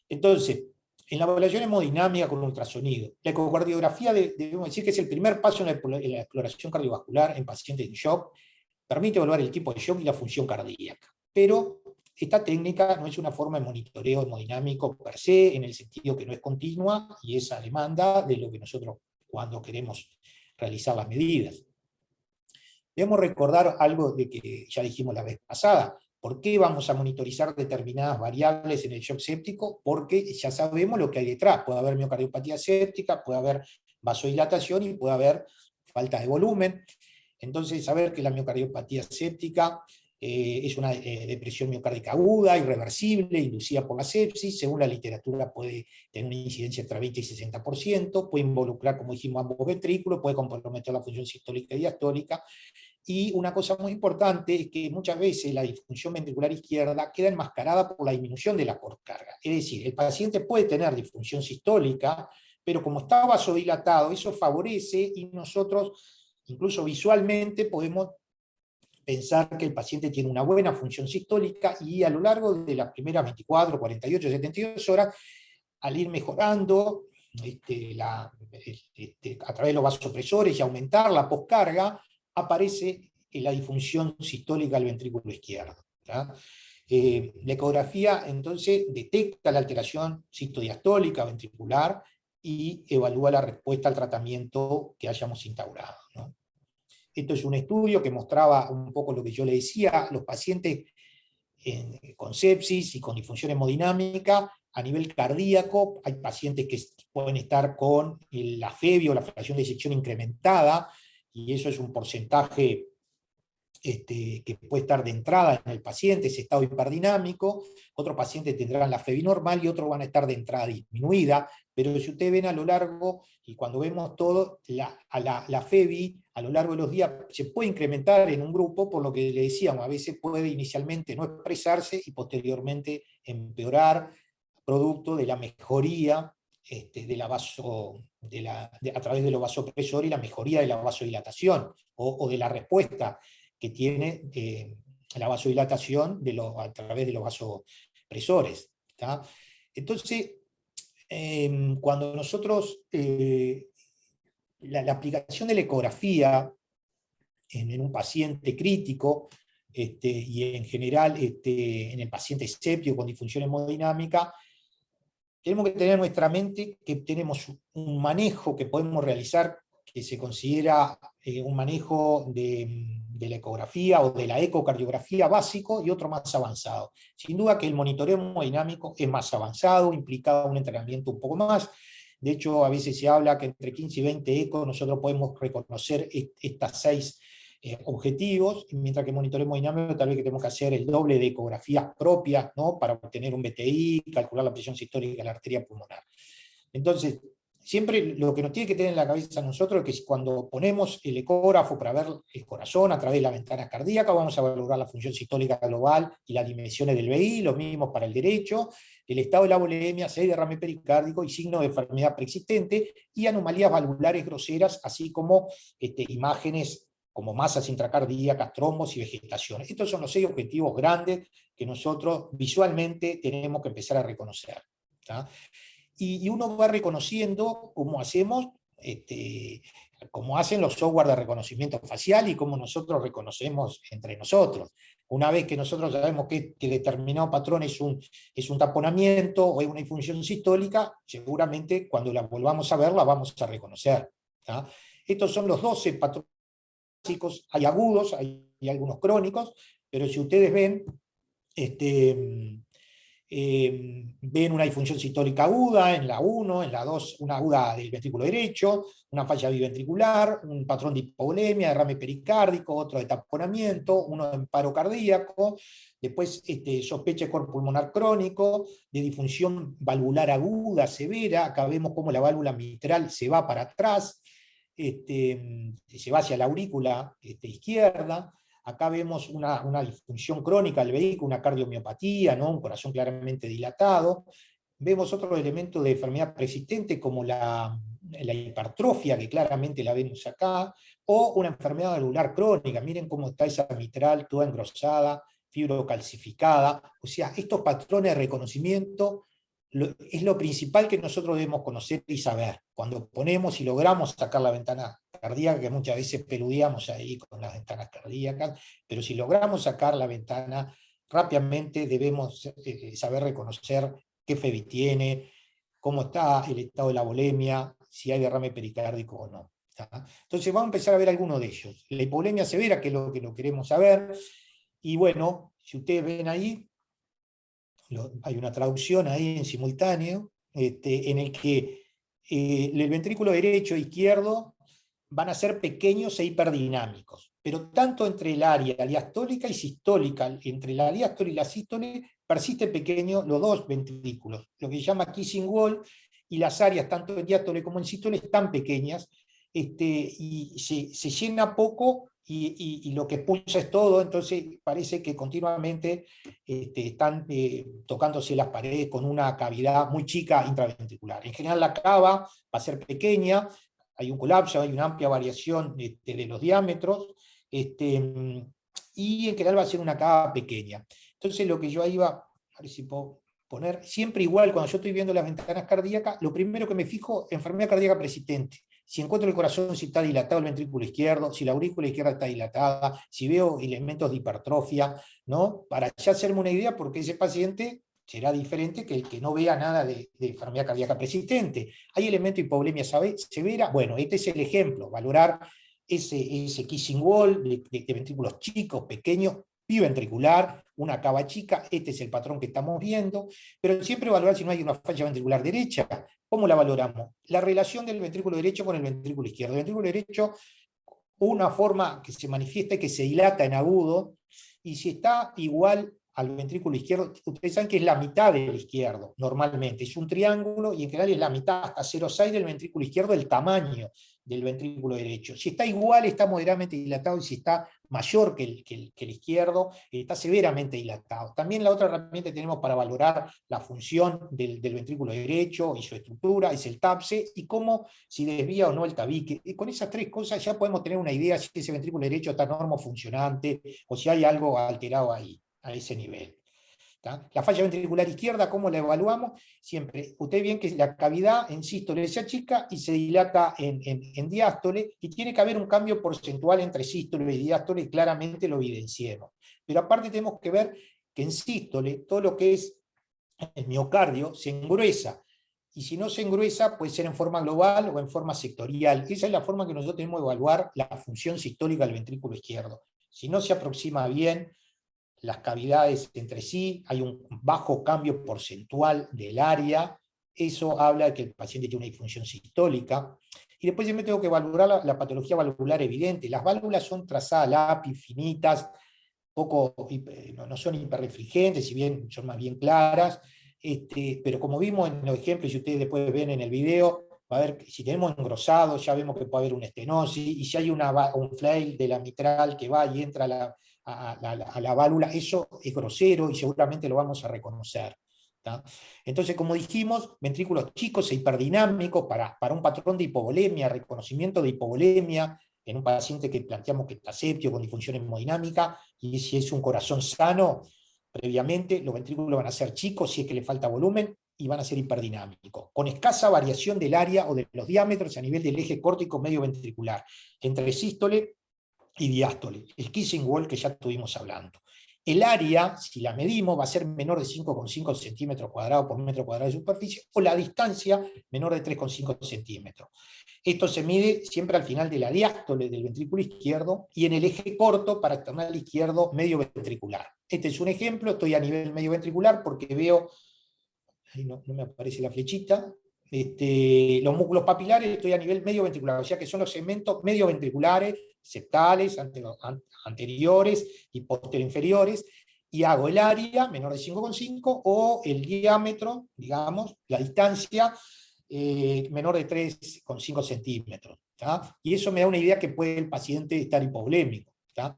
S1: Entonces, en la evaluación hemodinámica con ultrasonido, la ecocardiografía debemos decir que es el primer paso en la exploración cardiovascular en pacientes en shock, permite evaluar el tipo de shock y la función cardíaca. Pero esta técnica no es una forma de monitoreo hemodinámico per se, en el sentido que no es continua, y es a demanda de lo que nosotros, cuando queremos realizar las medidas. Debemos recordar algo de que ya dijimos la vez pasada. ¿Por qué vamos a monitorizar determinadas variables en el shock séptico? Porque ya sabemos lo que hay detrás. Puede haber miocardiopatía séptica, puede haber vasodilatación y puede haber falta de volumen. Entonces, saber que la miocardiopatía séptica es una depresión miocárdica aguda, irreversible, inducida por la sepsis, según la literatura puede tener una incidencia entre 20 y 60%, puede involucrar, como dijimos, ambos ventrículos, puede comprometer la función sistólica y diastólica. Y una cosa muy importante es que muchas veces la disfunción ventricular izquierda queda enmascarada por la disminución de la carga. Es decir, el paciente puede tener disfunción sistólica, pero como está vasodilatado, eso favorece, y nosotros, incluso visualmente, podemos pensar que el paciente tiene una buena función sistólica, y a lo largo de las primeras 24, 48, 72 horas, al ir mejorando a través de los vasopresores y aumentar la poscarga, aparece la disfunción sistólica del ventrículo izquierdo. La ecografía entonces detecta la alteración sistodiastólica ventricular y evalúa la respuesta al tratamiento que hayamos instaurado, ¿no? Esto es un estudio que mostraba un poco lo que yo le decía, los pacientes con sepsis y con disfunción hemodinámica. A nivel cardíaco, hay pacientes que pueden estar con la FEBI o la fracción de eyección incrementada, y eso es un porcentaje que puede estar de entrada en el paciente, ese estado hiperdinámico. Otros pacientes tendrán la FEBI normal y otros van a estar de entrada disminuida, pero si ustedes ven a lo largo, y cuando vemos todo, la FEBI a lo largo de los días se puede incrementar en un grupo, por lo que le decíamos, a veces puede inicialmente no expresarse y posteriormente empeorar, producto de la mejoría de la a través de los vasopresores y la mejoría de la vasodilatación, o de la respuesta que tiene la vasodilatación a través de los vasopresores. ¿Tá? Entonces, cuando nosotros, la aplicación de la ecografía en un paciente crítico, y en general en el paciente séptico con disfunción hemodinámica, tenemos que tener en nuestra mente que tenemos un manejo que podemos realizar, que se considera un manejo de la ecografía o de la ecocardiografía básico, y otro más avanzado. Sin duda que el monitoreo hemodinámico es más avanzado, implica un entrenamiento un poco más. De hecho, a veces se habla que entre 15 y 20 ecos nosotros podemos reconocer estas 6 objetivos, mientras que el monitoreo hemodinámico tal vez que tenemos que hacer el doble de ecografías propias, ¿no? Para obtener un BTI, calcular la presión sistólica de la arteria pulmonar. Entonces, siempre lo que nos tiene que tener en la cabeza a nosotros es que cuando ponemos el ecógrafo para ver el corazón a través de la ventana cardíaca, vamos a valorar la función sistólica global y las dimensiones del VI, lo mismo para el derecho, el estado de la volemia, si hay derrame pericárdico y signo de enfermedad preexistente, y anomalías valvulares groseras, así como imágenes como masas intracardíacas, trombos y vegetación. Estos son los 6 objetivos grandes que nosotros visualmente tenemos que empezar a reconocer. ¿Tá? Y uno va reconociendo cómo hacemos, cómo hacen los software de reconocimiento facial y cómo nosotros reconocemos entre nosotros. Una vez que nosotros sabemos que determinado patrón es un taponamiento o es una disfunción sistólica, seguramente cuando la volvamos a ver la vamos a reconocer. ¿Tá? Estos son los 12 patrones básicos, hay agudos, hay algunos crónicos, pero si ustedes ven, ven una disfunción sistólica aguda en la 1, en la 2 una aguda del ventrículo derecho, una falla biventricular, un patrón de hipovolemia, derrame pericárdico, otro de taponamiento, uno de paro cardíaco, después sospecha de cor pulmonar crónico, de disfunción valvular aguda, severa, acá vemos cómo la válvula mitral se va para atrás, se va hacia la aurícula izquierda. Acá vemos una disfunción crónica del vehículo, una cardiomiopatía, ¿no? Un corazón claramente dilatado. Vemos otro elemento de enfermedad persistente como la hipertrofia, que claramente la vemos acá, o una enfermedad valvular crónica. Miren cómo está esa mitral toda engrosada, fibrocalcificada. O sea, estos patrones de reconocimiento es lo principal que nosotros debemos conocer y saber. Cuando ponemos y logramos sacar la ventana cardíaca, que muchas veces peludeamos ahí con las ventanas cardíacas, pero si logramos sacar la ventana, rápidamente debemos saber reconocer qué FEBI tiene, cómo está el estado de la volemia, si hay derrame pericárdico o no. ¿Tá? Entonces vamos a empezar a ver algunos de ellos. La hipovolemia severa, que es lo que lo queremos saber, y bueno, si ustedes ven ahí, hay una traducción ahí en simultáneo, en el que el ventrículo derecho e izquierdo van a ser pequeños e hiperdinámicos, pero tanto entre el área diastólica y sistólica, entre la diástole y la sístole, persisten pequeños los dos ventrículos, lo que se llama kissing wall, y las áreas tanto en diástole como en sístole están pequeñas, y se llena poco, y lo que expulsa es todo, entonces parece que continuamente están tocándose las paredes con una cavidad muy chica intraventricular. En general la cava va a ser pequeña, hay un colapso, hay una amplia variación de los diámetros, y en general va a ser una cava pequeña. Entonces lo que yo ahí va, a ver si puedo poner, siempre igual cuando yo estoy viendo las ventanas cardíacas, lo primero que me fijo, enfermedad cardíaca persistente. Si encuentro el corazón, si está dilatado el ventrículo izquierdo, si la aurícula izquierda está dilatada, si veo elementos de hipertrofia, ¿no? Para ya hacerme una idea, porque ese paciente será diferente que el que no vea nada de enfermedad cardíaca persistente. ¿Hay elemento de hipovolemia severa? Bueno, este es el ejemplo, valorar ese kissing wall de ventrículos chicos, pequeños, biventricular, una cava chica, este es el patrón que estamos viendo, pero siempre valorar si no hay una falla ventricular derecha. ¿Cómo la valoramos? La relación del ventrículo derecho con el ventrículo izquierdo. El ventrículo derecho, una forma que se manifiesta es que se dilata en agudo, y si está igual al ventrículo izquierdo, ustedes saben que es la mitad del izquierdo, normalmente, es un triángulo, y en general es la mitad, hasta 0,6 del ventrículo izquierdo, el tamaño del ventrículo derecho. Si está igual, está moderadamente dilatado, y si está mayor que el izquierdo, está severamente dilatado. También la otra herramienta que tenemos para valorar la función del ventrículo derecho y su estructura es el TAPSE, y cómo, si desvía o no el tabique. Y con esas tres cosas ya podemos tener una idea si ese ventrículo derecho está normofuncionante o si hay algo alterado ahí, a ese nivel. ¿Tá? La falla ventricular izquierda, ¿cómo la evaluamos? Siempre, ustedes ven que la cavidad en sístole se achica y se dilata en diástole, y tiene que haber un cambio porcentual entre sístole y diástole, y claramente lo evidenciemos. Pero aparte tenemos que ver que en sístole todo lo que es el miocardio se engruesa, y si no se engruesa puede ser en forma global o en forma sectorial. Esa es la forma que nosotros tenemos de evaluar la función sistólica del ventrículo izquierdo. Si no se aproxima bien las cavidades entre sí, hay un bajo cambio porcentual del área, eso habla de que el paciente tiene una disfunción sistólica. Y después yo me tengo que valorar la patología valvular evidente. Las válvulas son trazadas lápiz, finitas, no son hiperrefringentes, si bien son más bien claras, pero como vimos en los ejemplos, y ustedes después ven en el video, va a ver que si tenemos engrosado, ya vemos que puede haber una estenosis, y si hay un flail de la mitral que va y entra a la válvula, eso es grosero y seguramente lo vamos a reconocer. ¿Tá? Entonces, como dijimos, ventrículos chicos e hiperdinámicos para un patrón de hipovolemia, reconocimiento de hipovolemia en un paciente que planteamos que está séptico con disfunción hemodinámica, y si es un corazón sano, previamente los ventrículos van a ser chicos si es que le falta volumen, y van a ser hiperdinámicos, con escasa variación del área o de los diámetros a nivel del eje córtico medio ventricular, entre sístole y diástole, el kissing wall que ya estuvimos hablando. el área, si la medimos, va a ser menor de 5,5 centímetros cuadrados por metro cuadrado de superficie, o la distancia menor de 3,5 centímetros. Esto se mide siempre al final de la diástole del ventrículo izquierdo y en el eje corto para external izquierdo medio ventricular. Este es un ejemplo, estoy a nivel medio ventricular porque veo, ahí no me aparece la flechita, los músculos papilares, estoy a nivel medio ventricular, o sea que son los segmentos medio ventriculares, septales, anteriores y posterior-inferiores, y hago el área menor de 5,5 o el diámetro, digamos, la distancia menor de 3,5 centímetros. ¿tá? Y eso me da una idea que puede el paciente estar hipovolémico. ¿tá?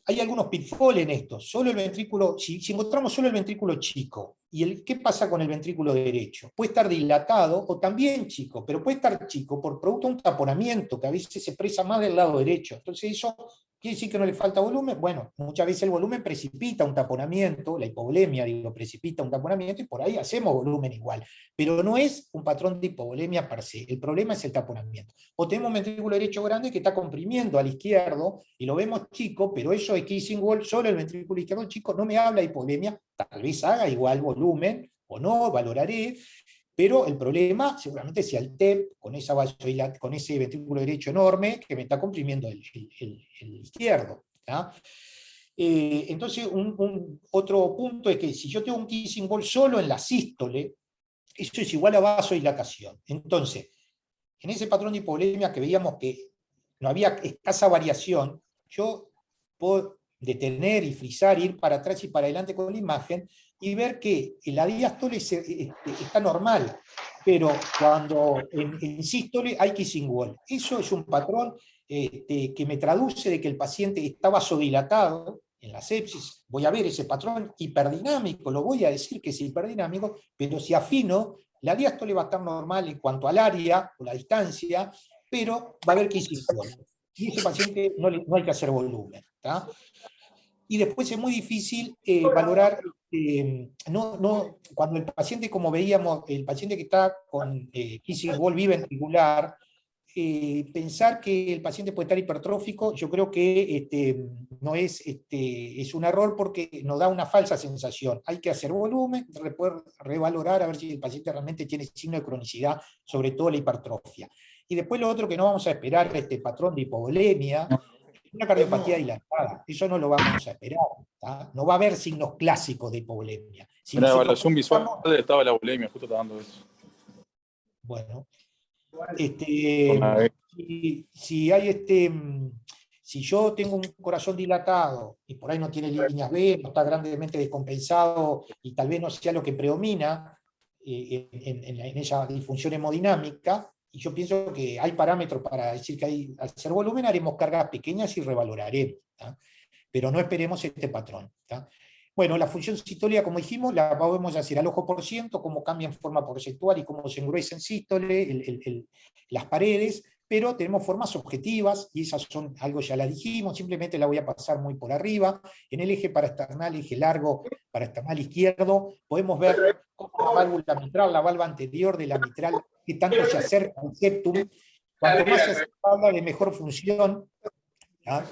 S1: Hay algunos pitfalls en esto. Solo el ventrículo, si encontramos solo el ventrículo chico, ¿qué pasa con el ventrículo derecho? Puede estar dilatado o también chico, pero puede estar chico por producto de un taponamiento que a veces se expresa más del lado derecho. Entonces eso quiere decir que no le falta volumen. Bueno, muchas veces el volumen precipita un taponamiento, la hipovolemia, precipita un taponamiento y por ahí hacemos volumen igual. Pero no es un patrón de hipovolemia per se. El problema es el taponamiento. O tenemos un ventrículo derecho grande que está comprimiendo al izquierdo y lo vemos chico, pero eso es kissing wall, solo el ventrículo izquierdo chico no me habla de hipovolemia, tal vez haga igual volumen o no, valoraré, pero el problema seguramente sea el TEP con ese ventrículo derecho enorme que me está comprimiendo el izquierdo. ¿tá? Entonces, otro punto es que si yo tengo un kissing wall solo en la sístole, eso es igual a vasodilatación. Entonces, en ese patrón de hipovolemia que veíamos que no había escasa variación, yo puedo detener y frizar, ir para atrás y para adelante con la imagen y ver que la diástole está normal, pero cuando en sístole hay kissing wall. Eso es un patrón que me traduce de que el paciente está vasodilatado en la sepsis. Voy a ver ese patrón hiperdinamico, lo voy a decir que es hiperdinamico, pero si afino, la diástole va a estar normal en cuanto al área o la distancia, pero va a haber kissing wall. Y ese paciente no hay que hacer volumen. ¿tá? Y después es muy difícil valorar, cuando el paciente, como veíamos, el paciente que está con kissing wall biventricular, pensar que el paciente puede estar hipertrófico, yo creo que no es un error porque nos da una falsa sensación. Hay que hacer volumen, poder revalorar a ver si el paciente realmente tiene signo de cronicidad, sobre todo la hipertrofia. Y después lo otro que no vamos a esperar, este patrón de hipovolemia, una cardiopatía dilatada, eso no lo vamos a esperar. ¿tá? No va a haber signos clásicos de hipovolemia. Si
S2: en la evaluación visual del estado de la bulimia, justo está dando eso.
S1: Bueno, si yo tengo un corazón dilatado y por ahí no tiene líneas B, no está grandemente descompensado y tal vez no sea lo que predomina en esa disfunción hemodinámica, y yo pienso que hay parámetros para decir que hay hacer volumen, haremos cargas pequeñas y revaloraremos. ¿tá? Pero no esperemos este patrón. ¿tá? Bueno, la función sistólica, como dijimos, la podemos hacer al ojo por ciento, cómo cambia en forma porcentual y cómo se engruesa en sístole las paredes, pero tenemos formas objetivas, y esas son algo ya la dijimos, simplemente la voy a pasar muy por arriba. En el eje paraesternal, eje largo paraesternal izquierdo, podemos ver cómo la válvula mitral, la valva anterior de la mitral, que tanto se acerca al septum. Cuanto más se acerca, de mejor función. ¿Ah?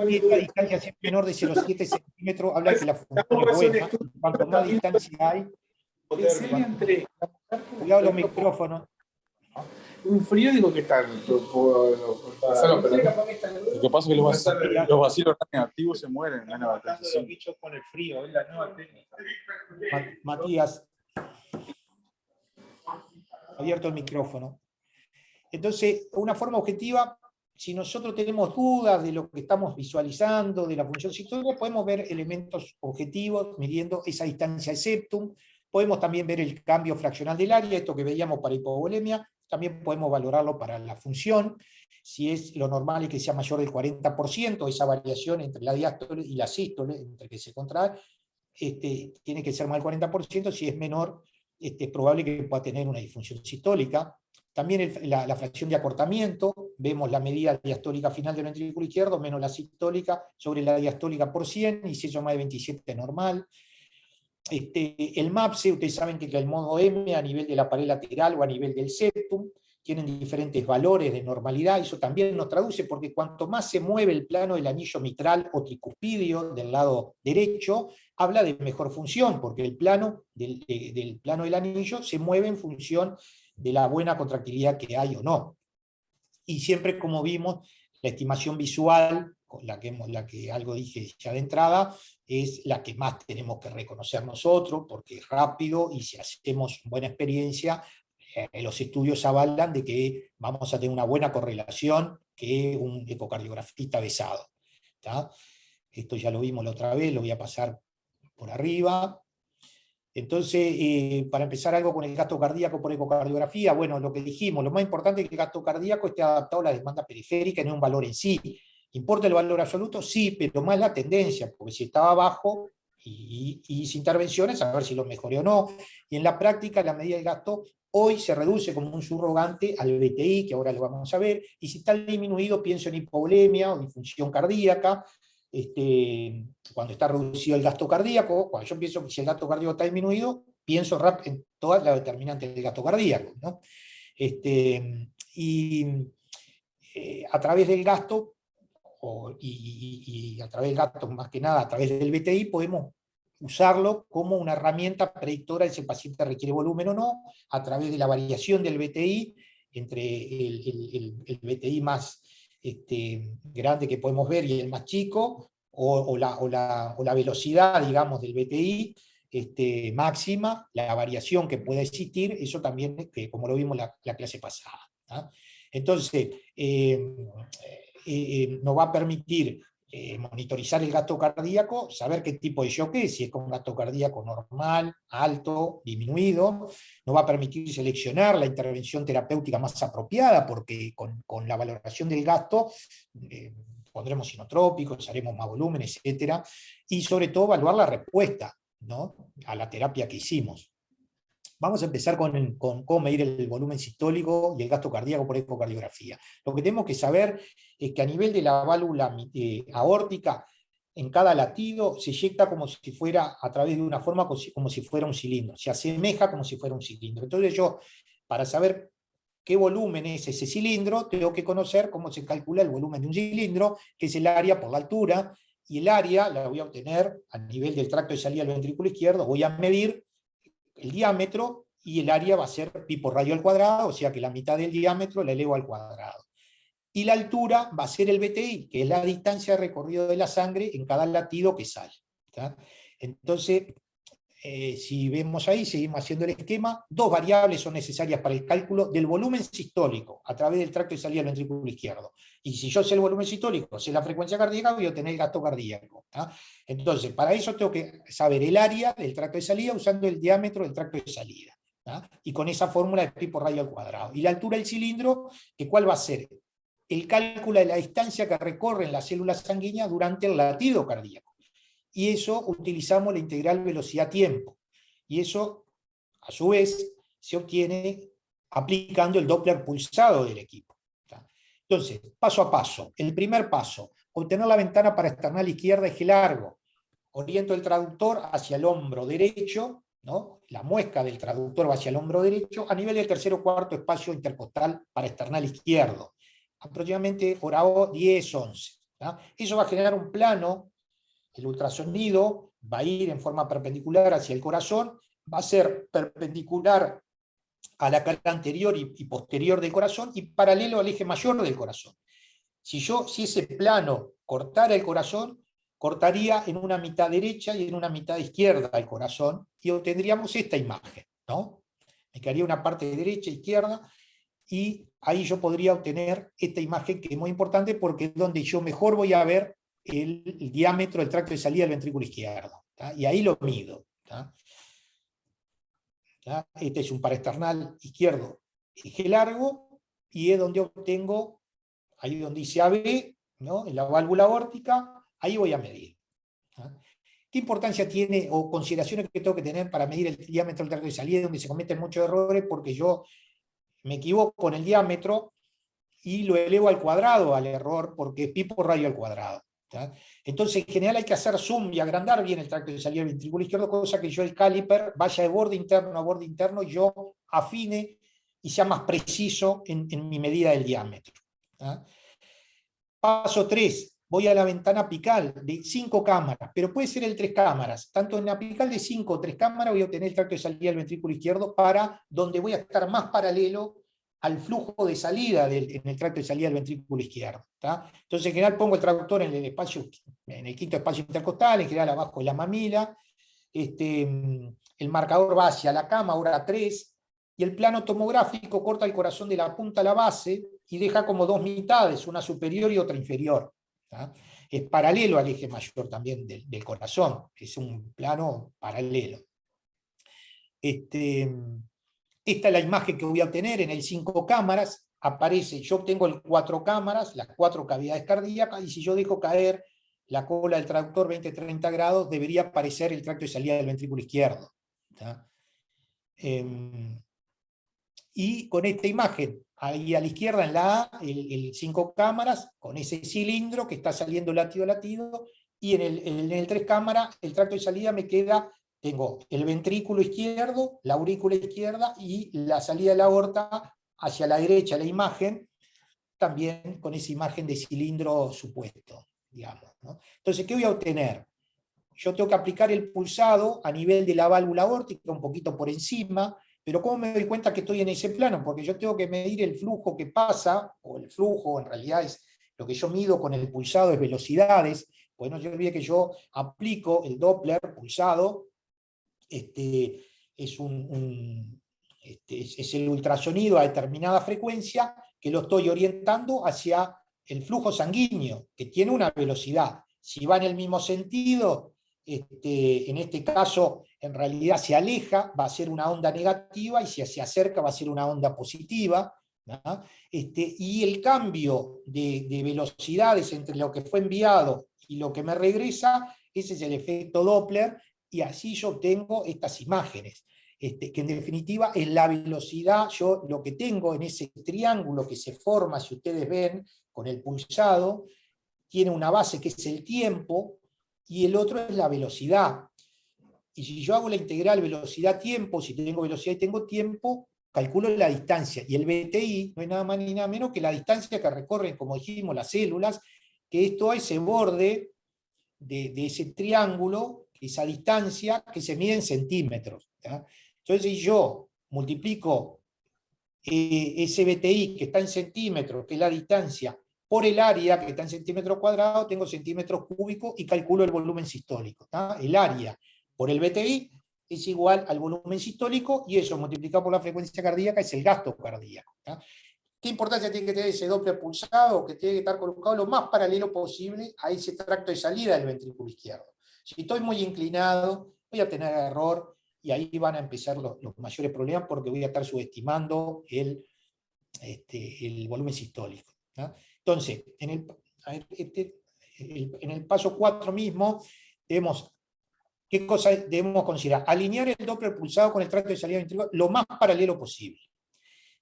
S1: Y esta distancia siempre menor de 0,7 centímetros habla de que la función es buena. Cuanto más distancia hay, cuidado los micrófonos.
S3: Un frío digo que están.
S2: Lo que pasa es que los vacilos negativos se mueren en la evaporización.
S1: Matías, abierto el micrófono. Entonces, una forma objetiva, si nosotros tenemos dudas de lo que estamos visualizando, de la función sistólica, podemos ver elementos objetivos midiendo esa distancia de septum. Podemos también ver el cambio fraccional del área, esto que veíamos para hipovolemia. También podemos valorarlo para la función. Si es lo normal es que sea mayor del 40%, esa variación entre la diástole y la sístole, entre que se contrae, tiene que ser más del 40%. Si es menor, es probable que pueda tener una disfunción sistólica. También la fracción de acortamiento, vemos la medida diastólica final del ventrículo izquierdo, menos la sistólica, sobre la diastólica por 100, y si eso más de 27 normal. El MAPSE, ustedes saben que el modo M a nivel de la pared lateral o a nivel del septum, tienen diferentes valores de normalidad, eso también nos traduce, porque cuanto más se mueve el plano del anillo mitral o tricuspidio del lado derecho, habla de mejor función, porque el plano del plano del anillo se mueve en función de la buena contractilidad que hay o no. Y siempre, como vimos, la estimación visual, la que algo dije ya de entrada, es la que más tenemos que reconocer nosotros, porque es rápido y si hacemos buena experiencia, los estudios avalan de que vamos a tener una buena correlación que un ecocardiografista besado. ¿Tá? Esto ya lo vimos la otra vez, lo voy a pasar por arriba. Entonces, para empezar algo con el gasto cardíaco por ecocardiografía, bueno, lo que dijimos, lo más importante es que el gasto cardíaco esté adaptado a la demanda periférica, no un valor en sí. ¿Importa el valor absoluto? Sí, pero más la tendencia, porque si estaba bajo y hice intervenciones, a ver si lo mejoré o no. Y en la práctica, la medida del gasto hoy se reduce como un subrogante al BTI, que ahora lo vamos a ver, y si está disminuido, pienso en hipovolemia o disfunción cardíaca. Cuando está reducido el gasto cardíaco, cuando yo pienso que si el gasto cardíaco está disminuido, pienso en todas las determinantes del gasto cardíaco, ¿no? A través del gasto, y a través del gasto más que nada, a través del BTI, podemos usarlo como una herramienta predictora de si el paciente requiere volumen o no, a través de la variación del BTI, entre el BTI más grande que podemos ver y el más chico, o la velocidad, digamos, del BTI máxima, la variación que pueda existir, eso también, como lo vimos la clase pasada. ¿Ah? Entonces, nos va a permitir monitorizar el gasto cardíaco, saber qué tipo de shock es, si es con un gasto cardíaco normal, alto, disminuido. Nos va a permitir seleccionar la intervención terapéutica más apropiada, porque con la valoración del gasto pondremos sinotrópicos, haremos más volumen, etc. Y sobre todo evaluar la respuesta, ¿no?, a la terapia que hicimos. Vamos a empezar con cómo medir el volumen sistólico y el gasto cardíaco por ecocardiografía. Lo que tenemos que saber es que a nivel de la válvula aórtica, en cada latido se eyecta como si fuera, a través de una forma como si fuera un cilindro, se asemeja como si fuera un cilindro. Entonces yo, para saber qué volumen es ese cilindro, tengo que conocer cómo se calcula el volumen de un cilindro, que es el área por la altura, y el área la voy a obtener a nivel del tracto de salida del ventrículo izquierdo, voy a medir el diámetro, y el área va a ser pi por radio al cuadrado, o sea que la mitad del diámetro la elevo al cuadrado. Y la altura va a ser el BTI, que es la distancia de recorrido de la sangre en cada latido que sale. ¿Tá? Entonces, si vemos ahí, seguimos haciendo el esquema, dos variables son necesarias para el cálculo del volumen sistólico a través del tracto de salida del ventrículo izquierdo. Y si yo sé el volumen sistólico, sé la frecuencia cardíaca, voy a obtener el gasto cardíaco. ¿Tá? Entonces, para eso tengo que saber el área del tracto de salida usando el diámetro del tracto de salida. ¿Tá? Y con esa fórmula de pi por radio al cuadrado. Y la altura del cilindro, que ¿cuál va a ser? El cálculo de la distancia que recorren las células sanguíneas durante el latido cardíaco. Y eso utilizamos la integral velocidad-tiempo. Y eso, a su vez, se obtiene aplicando el Doppler pulsado del equipo. Entonces, paso a paso. El primer paso, obtener la ventana paraesternal izquierda eje largo. Oriento el traductor hacia el hombro derecho, ¿no? La muesca del traductor va hacia el hombro derecho, a nivel del tercer o cuarto espacio intercostal paraesternal izquierdo. Aproximadamente hora 10-11. Eso va a generar un plano. El ultrasonido va a ir en forma perpendicular hacia el corazón, va a ser perpendicular a la cara anterior y posterior del corazón y paralelo al eje mayor del corazón. Si ese plano cortara el corazón, cortaría en una mitad derecha y en una mitad izquierda el corazón y obtendríamos esta imagen, ¿no? Me quedaría una parte de derecha e izquierda y ahí yo podría obtener esta imagen, que es muy importante porque es donde yo mejor voy a ver el diámetro del tracto de salida del ventrículo izquierdo. ¿Tá? Y ahí lo mido. ¿Tá? ¿Tá? Este es un paraesternal izquierdo eje largo, y es donde obtengo, ahí donde dice AB, ¿no? En la válvula aórtica, ahí voy a medir. ¿Tá? ¿Qué importancia tiene, o consideraciones que tengo que tener para medir el diámetro del tracto de salida, donde se cometen muchos errores? Porque yo me equivoco con el diámetro y lo elevo al cuadrado al error, porque es pi por radio al cuadrado. ¿Tá? Entonces, en general hay que hacer zoom y agrandar bien el tracto de salida del ventrículo izquierdo, cosa que yo el caliper vaya de borde interno a borde interno y yo afine y sea más preciso en mi medida del diámetro. ¿Ah? Paso 3, voy a la ventana apical de 5 cámaras, pero puede ser el 3 cámaras. Tanto en la apical de 5 o 3 cámaras voy a obtener el tracto de salida del ventrículo izquierdo para donde voy a estar más paralelo al flujo de salida en el tracto de salida del ventrículo izquierdo. ¿Tá? Entonces en general pongo el traductor en el espacio, en el quinto espacio intercostal, en general abajo de la mamila. El marcador va hacia la cama, hora 3, y el plano tomográfico corta el corazón de la punta a la base y deja como dos mitades, una superior y otra inferior. ¿Tá? Es paralelo al eje mayor también del corazón, es un plano paralelo. Esta es la imagen que voy a obtener en el 5 cámaras, aparece, yo obtengo el 4 cámaras, las 4 cavidades cardíacas, y si yo dejo caer la cola del traductor 20-30 grados, debería aparecer el tracto de salida del ventrículo izquierdo. ¿Tá? Y con esta imagen, ahí a la izquierda en la A, el 5 cámaras, con ese cilindro que está saliendo latido a latido, y en el 3 cámaras, el tracto de salida me queda, tengo el ventrículo izquierdo, la aurícula izquierda, y la salida de la aorta hacia la derecha, la imagen, también con esa imagen de cilindro supuesto, digamos, ¿no? Entonces, ¿qué voy a obtener? Yo tengo que aplicar el pulsado a nivel de la válvula aórtica, un poquito por encima, pero ¿cómo me doy cuenta que estoy en ese plano? Porque yo tengo que medir el flujo que pasa, o el flujo en realidad es lo que yo mido con el pulsado, es velocidades. Pues no se olvide que yo aplico el Doppler pulsado, es el ultrasonido a determinada frecuencia que lo estoy orientando hacia el flujo sanguíneo, que tiene una velocidad. Si va en el mismo sentido, en este caso en realidad se aleja, va a ser una onda negativa, y si se acerca va a ser una onda positiva, ¿no? Y el cambio de velocidades entre lo que fue enviado y lo que me regresa, ese es el efecto Doppler, y así yo obtengo estas imágenes, que en definitiva es la velocidad. Yo lo que tengo en ese triángulo que se forma, si ustedes ven, con el pulsado, tiene una base que es el tiempo, y el otro es la velocidad. Y si yo hago la integral velocidad-tiempo, si tengo velocidad y tengo tiempo, calculo la distancia. Y el BTI no es nada más ni nada menos que la distancia que recorren, como dijimos, las células, que es todo ese borde de ese triángulo, esa distancia que se mide en centímetros. ¿Tá? Entonces, si yo multiplico ese BTI que está en centímetros, que es la distancia, por el área que está en centímetros cuadrados, tengo centímetros cúbicos y calculo el volumen sistólico. ¿Tá? El área por el BTI es igual al volumen sistólico, y eso multiplicado por la frecuencia cardíaca es el gasto cardíaco. ¿Tá? ¿Qué importancia tiene que tener ese Doppler pulsado? Que tiene que estar colocado lo más paralelo posible a ese tracto de salida del ventrículo izquierdo. Si estoy muy inclinado, voy a tener error, y ahí van a empezar los mayores problemas, porque voy a estar subestimando el volumen sistólico. ¿No? Entonces, en el paso 4 mismo, ¿qué cosa debemos considerar? Alinear el Doppler pulsado con el tracto de salida ventrículo lo más paralelo posible.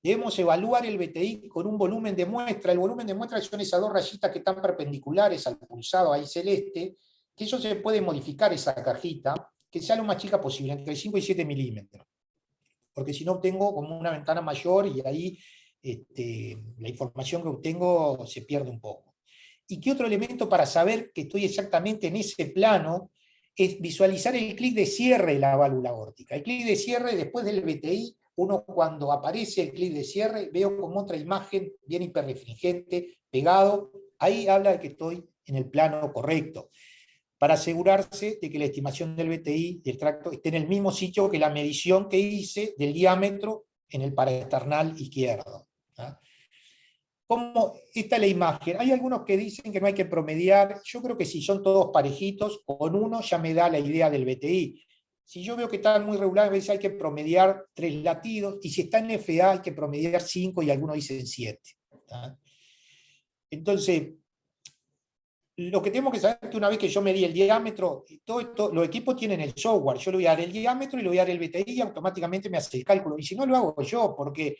S1: Debemos evaluar el BTI con un volumen de muestra. El volumen de muestra son esas dos rayitas que están perpendiculares al pulsado ahí celeste, que eso se puede modificar, esa cajita, que sea lo más chica posible, entre 5 y 7 milímetros. Porque si no obtengo como una ventana mayor, y ahí la información que obtengo se pierde un poco. ¿Y qué otro elemento para saber que estoy exactamente en ese plano? Es visualizar el clic de cierre de la válvula aórtica. El clic de cierre después del BTI, uno cuando aparece el clic de cierre, veo como otra imagen bien hiperrefringente, pegado, ahí habla de que estoy en el plano correcto, para asegurarse de que la estimación del BTI del tracto esté en el mismo sitio que la medición que hice del diámetro en el paraesternal izquierdo. ¿Ah? Como esta es la imagen. Hay algunos que dicen que no hay que promediar. Yo creo que si son todos parejitos, con uno ya me da la idea del BTI. Si yo veo que están muy regulares, a veces hay que promediar 3 latidos, y si está en FA hay que promediar 5, y algunos dicen 7. ¿Tá? Entonces, lo que tenemos que saber es que una vez que yo medí el diámetro, todo esto, los equipos tienen el software, yo le voy a dar el diámetro y le voy a dar el BTI, y automáticamente me hace el cálculo. Y si no, lo hago yo, porque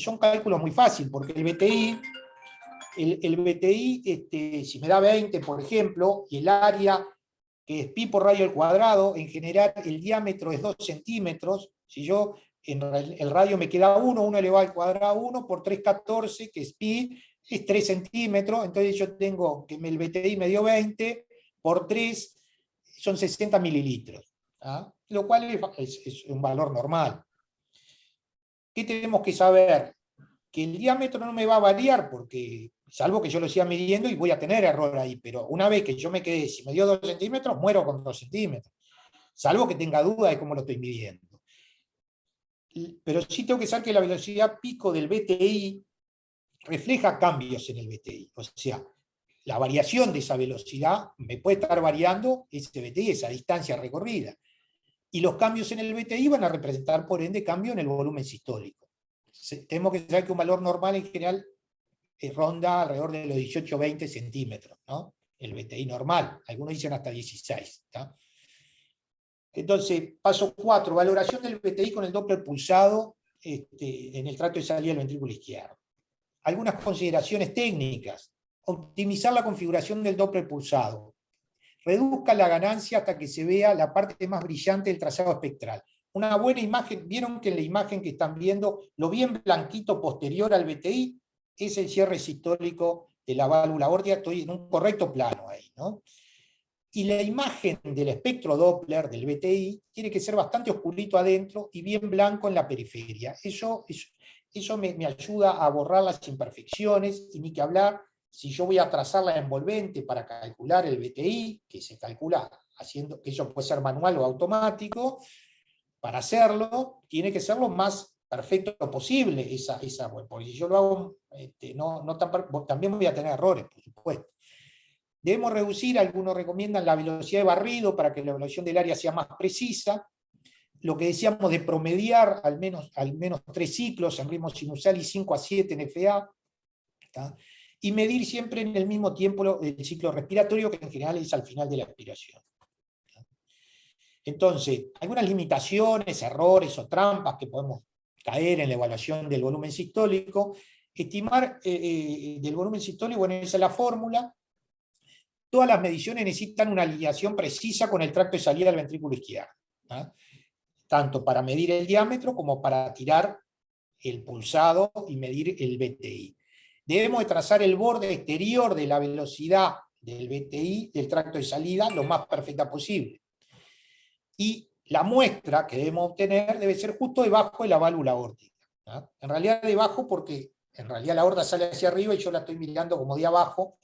S1: son cálculos muy fáciles, porque el BTI, si me da 20, por ejemplo, y el área, que es pi por radio al cuadrado, en general el diámetro es 2 centímetros, si yo el radio me queda 1 elevado al cuadrado 1 por 3,14, que es pi, es 3 centímetros, entonces yo tengo que el BTI me dio 20, por 3 son 60 mililitros, ¿ah? Lo cual es un valor normal. ¿Qué tenemos que saber? Que el diámetro no me va a variar, porque salvo que yo lo siga midiendo y voy a tener error ahí, pero una vez que yo me quedé, si me dio 2 centímetros, muero con 2 centímetros, salvo que tenga duda de cómo lo estoy midiendo. Pero sí tengo que saber que la velocidad pico del BTI refleja cambios en el BTI, o sea, la variación de esa velocidad me puede estar variando ese BTI, esa distancia recorrida. Y los cambios en el BTI van a representar, por ende, cambio en el volumen sistólico. Tenemos que saber que un valor normal en general ronda alrededor de los 18-20 centímetros, ¿no? El BTI normal, algunos dicen hasta 16. ¿tá? Entonces, paso 4, valoración del BTI con el Doppler pulsado en el tracto de salida del ventrículo izquierdo. Algunas consideraciones técnicas. Optimizar la configuración del Doppler pulsado. Reduzca la ganancia hasta que se vea la parte más brillante del trazado espectral. Una buena imagen, vieron que en la imagen que están viendo, lo bien blanquito posterior al BTI, es el cierre sistólico de la válvula aórtica, estoy en un correcto plano ahí, ¿no? Y la imagen del espectro Doppler del BTI tiene que ser bastante oscurito adentro y bien blanco en la periferia. Eso me ayuda a borrar las imperfecciones, y ni que hablar, si yo voy a trazar la envolvente para calcular el BTI, que se calcula haciendo, que eso puede ser manual o automático, para hacerlo, tiene que ser lo más perfecto posible, porque si yo lo hago, también voy a tener errores, por supuesto. Debemos reducir, algunos recomiendan la velocidad de barrido para que la evaluación del área sea más precisa. Lo que decíamos de promediar al menos 3 ciclos en ritmo sinusal y 5 a 7 en FA. ¿tá? Y medir siempre en el mismo tiempo el ciclo respiratorio, que en general es al final de la expiración. Entonces, algunas limitaciones, errores o trampas que podemos caer en la evaluación del volumen sistólico. Estimar del volumen sistólico, bueno, esa es la fórmula. Todas las mediciones necesitan una alineación precisa con el tracto de salida del ventrículo izquierdo, ¿tá? Tanto para medir el diámetro como para tirar el pulsado y medir el BTI. Debemos de trazar el borde exterior de la velocidad del BTI del tracto de salida lo más perfecta posible. Y la muestra que debemos obtener debe ser justo debajo de la válvula aórtica. ¿tá? En realidad debajo, porque en realidad la aorta sale hacia arriba y yo la estoy mirando como de abajo,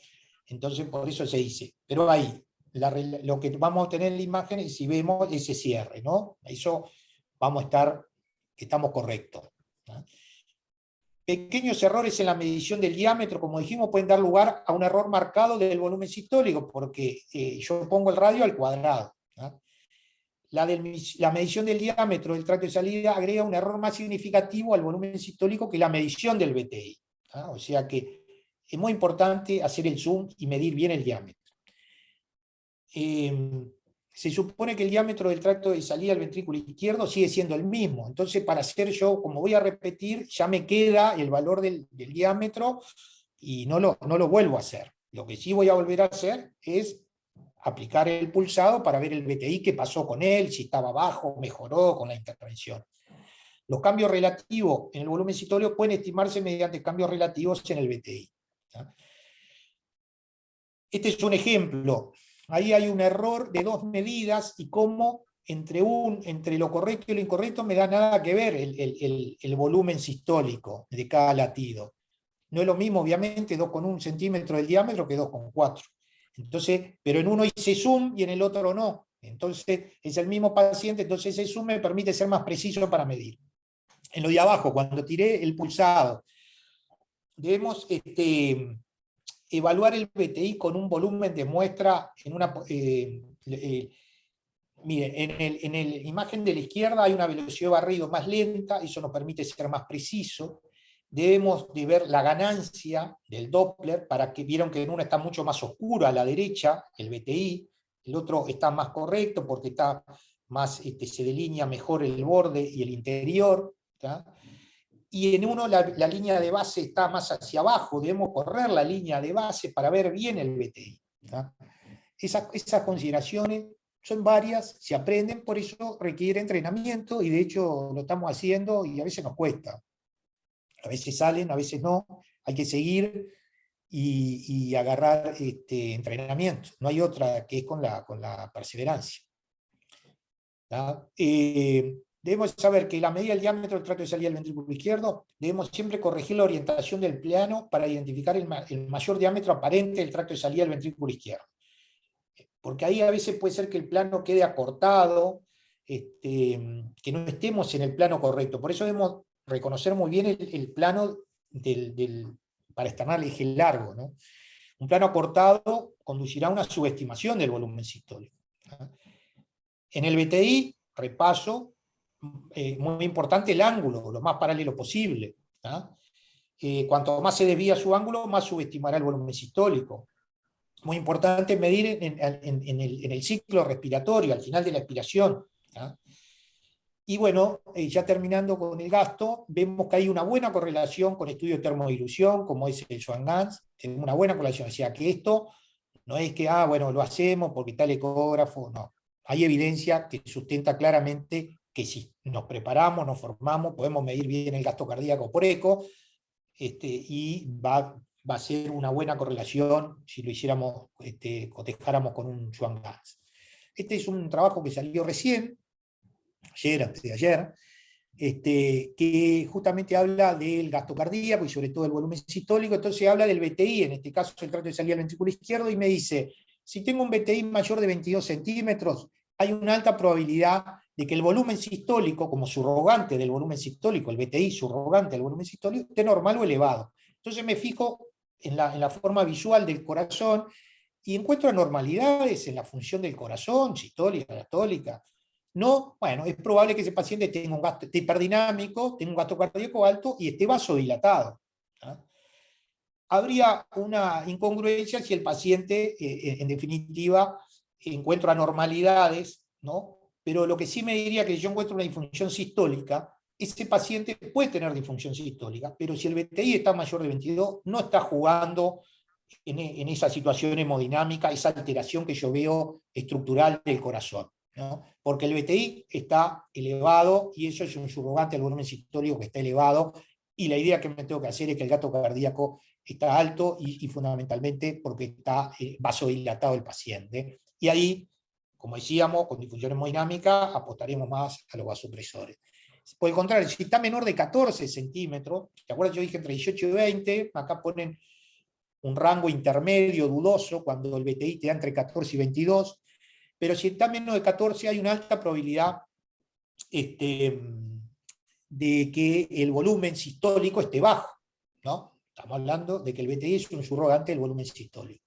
S1: entonces por eso se dice. Pero ahí, lo que vamos a obtener en la imagen es si vemos ese cierre, ¿no? Eso vamos a estar, estamos correctos. ¿tá? Pequeños errores en la medición del diámetro, como dijimos, pueden dar lugar a un error marcado del volumen sistólico, porque yo pongo el radio al cuadrado. ¿tá? La medición del diámetro del tracto de salida agrega un error más significativo al volumen sistólico que la medición del BTI. ¿tá? O sea que es muy importante hacer el zoom y medir bien el diámetro. Se supone que el diámetro del tracto de salida del ventrículo izquierdo sigue siendo el mismo. Entonces, para hacer yo, como voy a repetir, ya me queda el valor del diámetro y no lo vuelvo a hacer. Lo que sí voy a volver a hacer es aplicar el pulsado para ver el BTI, qué pasó con él, si estaba bajo, mejoró con la intervención. Los cambios relativos en el volumen sistólico pueden estimarse mediante cambios relativos en el BTI. ¿tá? Este es un ejemplo. Ahí hay un error de 2 medidas y cómo entre lo correcto y lo incorrecto me da nada que ver el volumen sistólico de cada latido. No es lo mismo, obviamente, 2,1 centímetros del diámetro que 2,4. Entonces, pero en uno hice zoom y en el otro no. Entonces, es el mismo paciente, entonces ese zoom me permite ser más preciso para medir. En lo de abajo, cuando tiré el pulsado, debemos evaluar el BTI con un volumen de muestra en una... Miren, en la imagen de la izquierda hay una velocidad de barrido más lenta, eso nos permite ser más preciso. Debemos de ver la ganancia del Doppler, para que vieron que en uno está mucho más oscuro a la derecha, el BTI, el otro está más correcto porque está más, se delinea mejor el borde y el interior. ¿tá? Y en uno la línea de base está más hacia abajo, debemos correr la línea de base para ver bien el BTI. ¿tá? Esas consideraciones son varias, se aprenden, por eso requiere entrenamiento, y de hecho lo estamos haciendo y a veces nos cuesta. A veces salen, a veces no, hay que seguir y agarrar entrenamiento. No hay otra que es con la perseverancia. Debemos saber que la medida del diámetro del tracto de salida del ventrículo izquierdo, debemos siempre corregir la orientación del plano para identificar el mayor diámetro aparente del tracto de salida del ventrículo izquierdo. Porque ahí a veces puede ser que el plano quede acortado, que no estemos en el plano correcto. Por eso debemos reconocer muy bien el plano para externar el eje largo, ¿no? Un plano acortado conducirá a una subestimación del volumen sistólico. En el BTI, repaso, muy importante el ángulo, lo más paralelo posible. Cuanto más se desvía su ángulo, más subestimará el volumen sistólico. Muy importante medir en el ciclo respiratorio, al final de la expiración. Y bueno, ya terminando con el gasto, vemos que hay una buena correlación con estudios de termodilución, como es el Swan-Ganz, tenemos una buena correlación, o sea que esto no es que, bueno, lo hacemos porque está el ecógrafo, no. Hay evidencia que sustenta claramente que si nos preparamos, nos formamos, podemos medir bien el gasto cardíaco por eco, y va a ser una buena correlación si lo hiciéramos, cotejáramos con un Swan-Ganz. Este es un trabajo que salió recién, antes de ayer, que justamente habla del gasto cardíaco y sobre todo del volumen sistólico. Entonces habla del BTI, en este caso el tracto de salida del ventrículo izquierdo, y me dice, si tengo un BTI mayor de 22 centímetros, hay una alta probabilidad de que el volumen sistólico, como subrogante del volumen sistólico, el BTI subrogante del volumen sistólico, esté normal o elevado. Entonces me fijo en la forma visual del corazón y encuentro anormalidades en la función del corazón, sistólica, diastólica. No, bueno, es probable que ese paciente tenga un gasto, esté hiperdinámico, tenga un gasto cardíaco alto y esté vasodilatado. Habría una incongruencia si el paciente, en definitiva, encuentra anormalidades, ¿no? Pero lo que sí me diría que si yo encuentro una disfunción sistólica, ese paciente puede tener disfunción sistólica, pero si el BTI está mayor de 22, no está jugando en esa situación hemodinámica, esa alteración que yo veo estructural del corazón, ¿no? Porque el BTI está elevado y eso es un subrogante al volumen sistólico que está elevado, y la idea que me tengo que hacer es que el gasto cardíaco está alto y fundamentalmente porque está vasodilatado el paciente. Y ahí, como decíamos, con disfunción hemodinámica apostaremos más a los vasopresores. Por el contrario, si está menor de 14 centímetros, ¿te acuerdas? Yo dije entre 18 y 20, acá ponen un rango intermedio dudoso cuando el BTI te da entre 14 y 22, pero si está menos de 14 hay una alta probabilidad de que el volumen sistólico esté bajo, ¿no? Estamos hablando de que el BTI es un subrogante del volumen sistólico.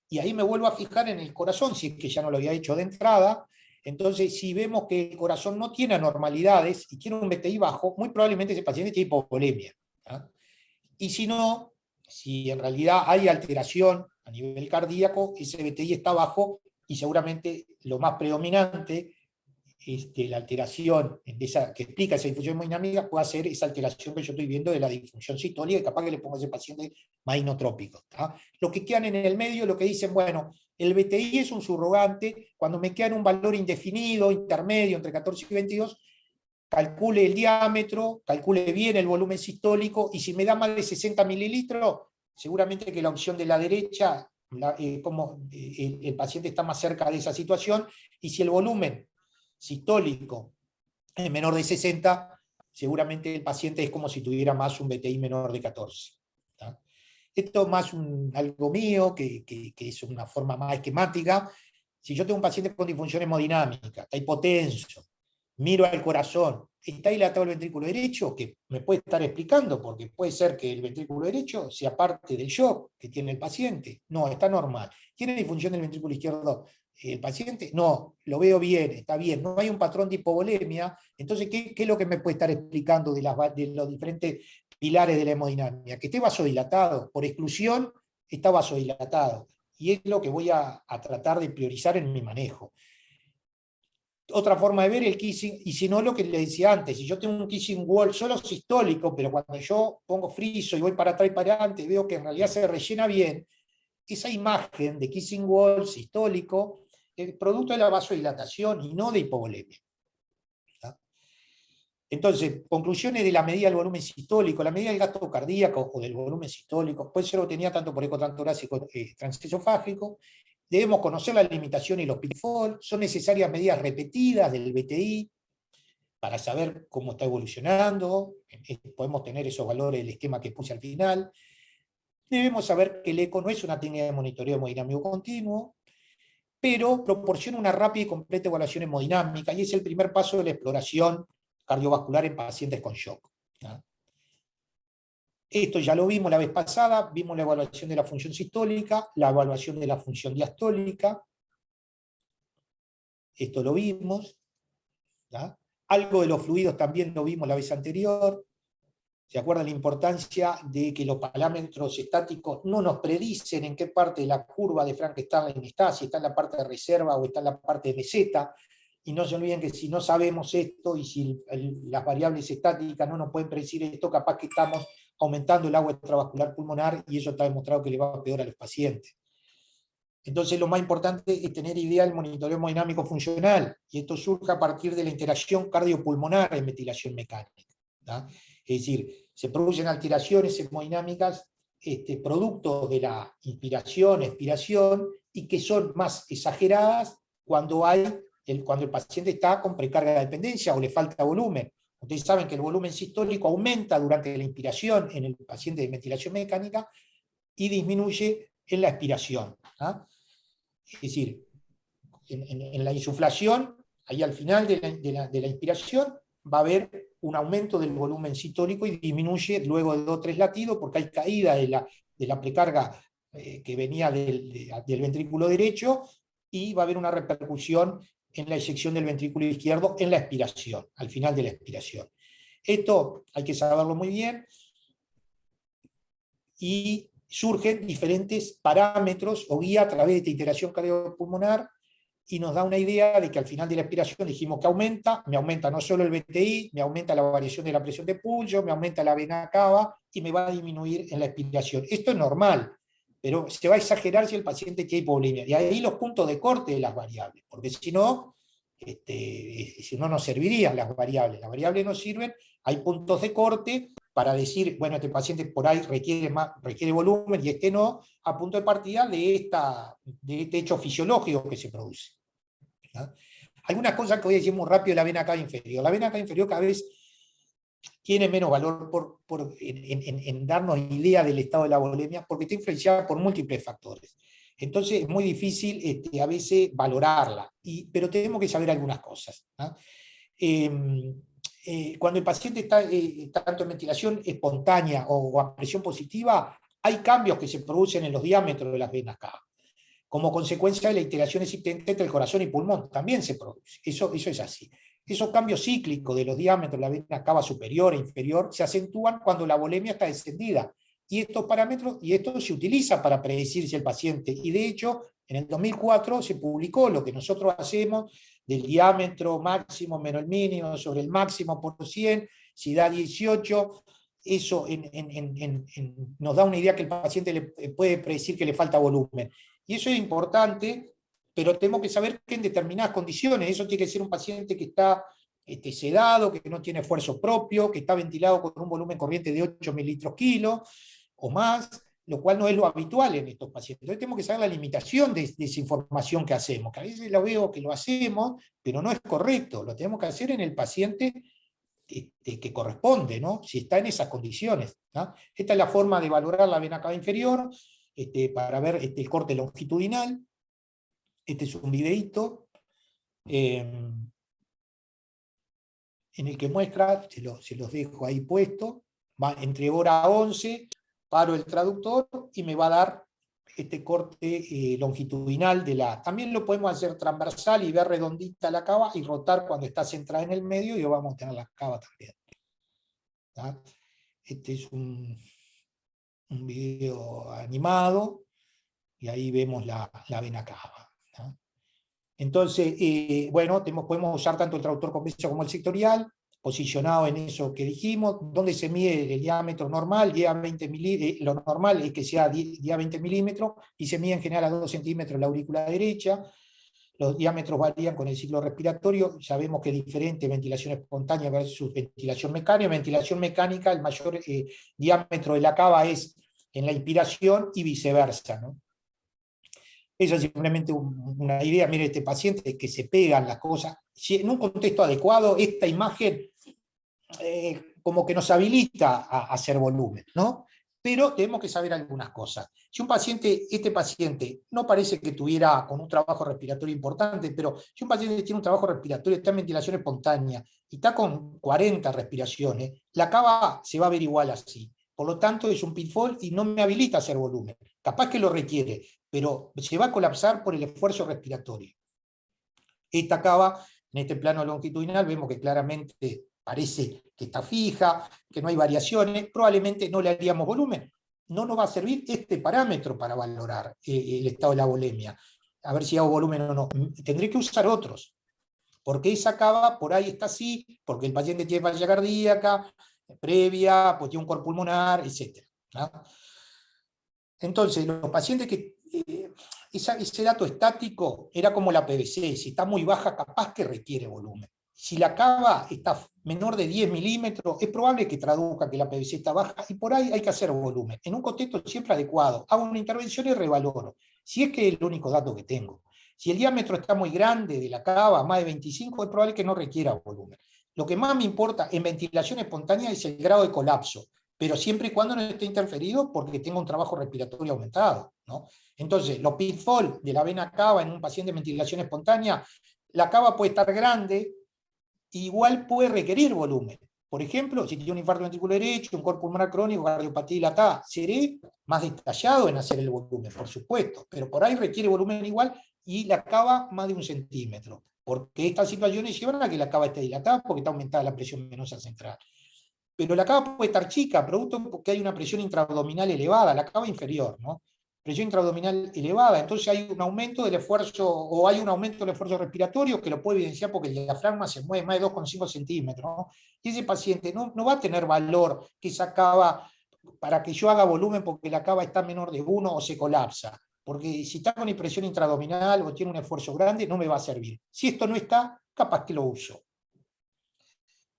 S1: Y ahí me vuelvo a fijar en el corazón, si es que ya no lo había hecho de entrada. Entonces, si vemos que el corazón no tiene anormalidades y tiene un BTI bajo, muy probablemente ese paciente tiene hipovolemia. Y si no, si en realidad hay alteración a nivel cardíaco, ese BTI está bajo y seguramente lo más predominante, la alteración que explica esa disfunción hemodinámica, puede ser esa alteración que yo estoy viendo de la disfunción sistólica, y capaz que le pongo a ese paciente más inotrópico. Los que quedan en el medio, lo que dicen, bueno, el BTI es un subrogante, cuando me queda en un valor indefinido, intermedio, entre 14 y 22, calcule el diámetro, calcule bien el volumen sistólico, y si me da más de 60 mililitros, seguramente que la opción de la derecha, el paciente está más cerca de esa situación, y si el volumen sistólico es menor de 60, seguramente el paciente es como si tuviera más un BTI menor de 14. Esto es más algo mío, que es una forma más esquemática. Si yo tengo un paciente con disfunción hemodinámica, está hipotenso, miro al corazón, está dilatado el ventrículo derecho, que me puede estar explicando, porque puede ser que el ventrículo derecho sea parte del shock que tiene el paciente. No, está normal. ¿Tiene disfunción del ventrículo izquierdo el paciente? No, lo veo bien, está bien. No hay un patrón de hipovolemia. Entonces, ¿qué es lo que me puede estar explicando de los diferentes pilares de la hemodinámica? Que esté vasodilatado. Por exclusión, está vasodilatado. Y es lo que voy a tratar de priorizar en mi manejo. Otra forma de ver el kissing, y si no, lo que le decía antes, si yo tengo un kissing wall solo sistólico, pero cuando yo pongo friso y voy para atrás y para adelante, veo que en realidad se rellena bien, esa imagen de kissing wall sistólico producto de la vasodilatación y no de hipovolemia. Entonces, conclusiones de la medida del volumen sistólico, la medida del gasto cardíaco o del volumen sistólico, puede ser obtenida tanto por eco transtorácico transesofágico. Debemos conocer la limitación y los pitfalls. Son necesarias medidas repetidas del BTI para saber cómo está evolucionando. Podemos tener esos valores del esquema que puse al final. Debemos saber que el eco no es una técnica de monitoreo hemodinámico continuo, pero proporciona una rápida y completa evaluación hemodinámica, y es el primer paso de la exploración cardiovascular en pacientes con shock. Esto ya lo vimos la vez pasada, vimos la evaluación de la función sistólica, la evaluación de la función diastólica, esto lo vimos. Algo de los fluidos también lo vimos la vez anterior. ¿Se acuerdan la importancia de que los parámetros estáticos no nos predicen en qué parte de la curva de Frankenstein está, si está en la parte de reserva o está en la parte de meseta? Y no se olviden que si no sabemos esto, y si las variables estáticas no nos pueden predecir esto, capaz que estamos aumentando el agua extravascular pulmonar, y eso está demostrado que le va peor a los pacientes. Entonces lo más importante es tener idea del monitoreo hemodinámico funcional, y esto surge a partir de la interacción cardiopulmonar en metilación mecánica. Es decir, se producen alteraciones hemodinámicas producto de la inspiración, expiración, y que son más exageradas cuando el paciente está con precarga de dependencia o le falta volumen. Ustedes saben que el volumen sistólico aumenta durante la inspiración en el paciente de metilación mecánica y disminuye en la expiración. Es decir, en la insuflación, ahí al final de la inspiración, va a haber un aumento del volumen sistólico y disminuye luego de 2 o 3 latidos, porque hay caída de la precarga que venía del ventrículo derecho, y va a haber una repercusión en la eyección del ventrículo izquierdo en la expiración, al final de la expiración. Esto hay que saberlo muy bien, y surgen diferentes parámetros o guía a través de esta interacción cardiopulmonar, y nos da una idea de que al final de la expiración dijimos que me aumenta no solo el BTI, me aumenta la variación de la presión de pulso, me aumenta la vena cava, y me va a disminuir en la expiración. Esto es normal, pero se va a exagerar si el paciente tiene hipovolemia. Y ahí los puntos de corte de las variables, porque si no nos servirían las variables no sirven, hay puntos de corte para decir, bueno, este paciente por ahí requiere volumen y este no, a punto de partida de este hecho fisiológico que se produce. Algunas cosas que voy a decir muy rápido de la vena cava inferior. La vena cava inferior cada vez tiene menos valor en darnos idea del estado de la volemia, porque está influenciada por múltiples factores. Entonces es muy difícil a veces valorarla, pero tenemos que saber algunas cosas. Cuando el paciente está tanto en ventilación espontánea o a presión positiva, hay cambios que se producen en los diámetros de las venas cava. Como consecuencia de la interacción existente entre el corazón y pulmón, también se produce. Eso es así. Esos cambios cíclicos de los diámetros de la vena cava superior e inferior se acentúan cuando la volemia está descendida. Y estos parámetros, y esto se utiliza para predecir si el paciente, y de hecho, en el 2004 se publicó lo que nosotros hacemos del diámetro máximo menos el mínimo sobre el máximo por 100, si da 18, eso nos da una idea que el paciente le puede predecir que le falta volumen. Y eso es importante, pero tenemos que saber que en determinadas condiciones, eso tiene que ser un paciente que está sedado, que no tiene esfuerzo propio, que está ventilado con un volumen corriente de 8 mililitros kilo o más, lo cual no es lo habitual en estos pacientes. Entonces tenemos que saber la limitación de esa información que hacemos, que a veces lo veo que lo hacemos, pero no es correcto, lo tenemos que hacer en el paciente que corresponde, ¿no? Si está en esas condiciones, ¿no? Esta es la forma de valorar la vena cava inferior, para ver el corte longitudinal. Este es un videíto en el que muestra, se los dejo ahí puesto, va entre hora 11, paro el traductor y me va a dar este corte longitudinal de la... También lo podemos hacer transversal y ver redondita la cava y rotar cuando está centrada en el medio, y vamos a tener la cava también. ¿Tá? Este es un video animado, y ahí vemos la vena cava. ¿Tá? Entonces, bueno, podemos usar tanto el traductor convencional como el sectorial, posicionado en eso que dijimos, donde se mide el diámetro normal, lo normal es que sea 20 milímetros, y se mide en general a 2 centímetros la aurícula derecha. los diámetros varían con el ciclo respiratorio, sabemos que es diferente ventilación espontánea versus ventilación mecánica. Ventilación mecánica, el mayor diámetro de la cava es en la inspiración y viceversa, ¿no? Eso es simplemente una idea. Mire, este paciente que se pegan las cosas. Si en un contexto adecuado, esta imagen como que nos habilita a hacer volumen, ¿no? Pero tenemos que saber algunas cosas. Si un paciente, este paciente no parece que tuviera con un trabajo respiratorio importante, pero si un paciente tiene un trabajo respiratorio, está en ventilación espontánea y está con 40 respiraciones, la cava se va a ver igual así. Por lo tanto, es un pitfall y no me habilita a hacer volumen. Capaz que lo requiere, pero se va a colapsar por el esfuerzo respiratorio. Esta cava, en este plano longitudinal, vemos que claramente parece que está fija, que no hay variaciones, probablemente no le haríamos volumen. No nos va a servir este parámetro para valorar el estado de la volemia. A ver si hago volumen o no. Tendré que usar otros, porque esa cava por ahí está así, porque el paciente tiene falla cardíaca previa, pues tiene un cor pulmonar, etc. ¿no? Entonces, los pacientes que... ese dato estático era como la PVC, si está muy baja, capaz que requiere volumen. Si la cava está menor de 10 milímetros, es probable que traduzca que la PVC está baja, y por ahí hay que hacer volumen. En un contexto siempre adecuado, hago una intervención y revaloro, si es que es el único dato que tengo. Si el diámetro está muy grande de la cava, más de 25, es probable que no requiera volumen. Lo que más me importa en ventilación espontánea es el grado de colapso, pero siempre y cuando no esté interferido porque tenga un trabajo respiratorio aumentado, ¿no? Entonces, los pitfall de la vena cava en un paciente de ventilación espontánea, la cava puede estar grande, igual puede requerir volumen. Por ejemplo, si tiene un infarto ventricular derecho, un cor pulmonar crónico, cardiopatía dilatada, seré más detallado en hacer el volumen, por supuesto, pero por ahí requiere volumen igual y la cava más de 1 centímetro, porque estas situaciones llevan a que la cava esté dilatada porque está aumentada la presión venosa central. Pero la cava puede estar chica, producto porque hay una presión intraabdominal elevada, la cava inferior, ¿no? Presión intraabdominal elevada, entonces hay un aumento del esfuerzo, o hay un aumento del esfuerzo respiratorio que lo puede evidenciar porque el diafragma se mueve más de 2,5 centímetros, ¿no? Y ese paciente no va a tener valor que esa cava, para que yo haga volumen porque la cava está menor de 1 o se colapsa, porque si está con presión intraabdominal o tiene un esfuerzo grande, no me va a servir. Si esto no está, capaz que lo uso.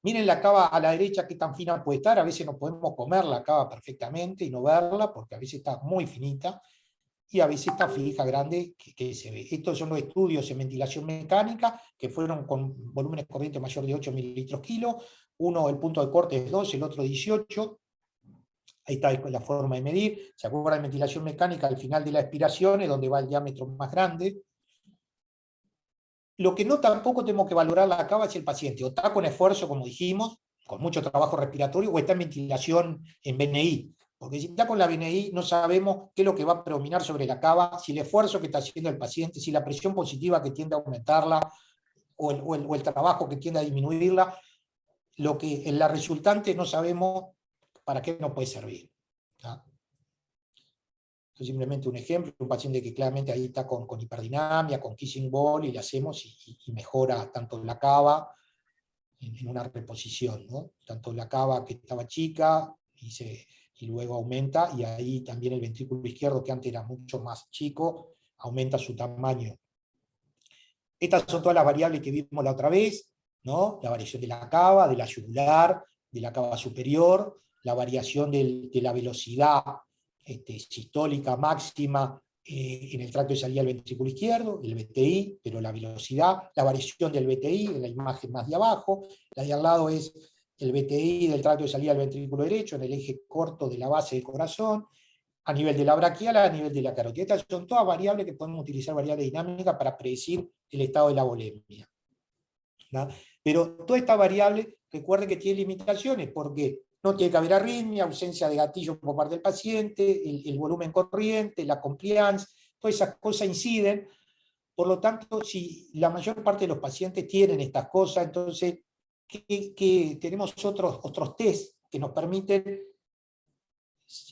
S1: Miren la cava a la derecha qué tan fina puede estar, a veces no podemos comer la cava perfectamente y no verla, porque a veces está muy finita, y a veces está fija, grande, que se ve. Estos son los estudios en ventilación mecánica, que fueron con volúmenes corrientes mayor de 8 mililitros kilo, uno, el punto de corte es 2, el otro 18, ahí está la forma de medir. ¿Se acuerdan de ventilación mecánica? Al final de la expiración es donde va el diámetro más grande. Lo que no tampoco tenemos que valorar la cava es el paciente, o está con esfuerzo, como dijimos, con mucho trabajo respiratorio, o está en ventilación en BNI. Porque si está con la BNI no sabemos qué es lo que va a predominar sobre la cava, si el esfuerzo que está haciendo el paciente, si la presión positiva que tiende a aumentarla, o el trabajo que tiende a disminuirla. Lo que en la resultante no sabemos para qué nos puede servir. ¿No? Simplemente un ejemplo, un paciente que claramente ahí está con hiperdinamia, con kissing ball, y le hacemos y mejora tanto la cava en una reposición, ¿no? Tanto la cava que estaba chica y luego aumenta, y ahí también el ventrículo izquierdo, que antes era mucho más chico, aumenta su tamaño. Estas son todas las variables que vimos la otra vez, ¿no? La variación de la cava, de la yugular, de la cava superior, la variación de la velocidad sistólica máxima en el tracto de salida del ventrículo izquierdo, el VTI, pero la velocidad, la variación del VTI en la imagen más de abajo, la de al lado es el VTI del tracto de salida del ventrículo derecho en el eje corto de la base del corazón, a nivel de la braquial, a nivel de la carótida. Estas son todas variables que podemos utilizar, variables dinámicas, para predecir el estado de la volemia, ¿no? Pero toda esta variable, recuerden que tiene limitaciones, porque no tiene que haber arritmia, ausencia de gatillo por parte del paciente, el volumen corriente, la compliance, todas esas cosas inciden. Por lo tanto, si la mayor parte de los pacientes tienen estas cosas, entonces que tenemos otros test que nos permiten,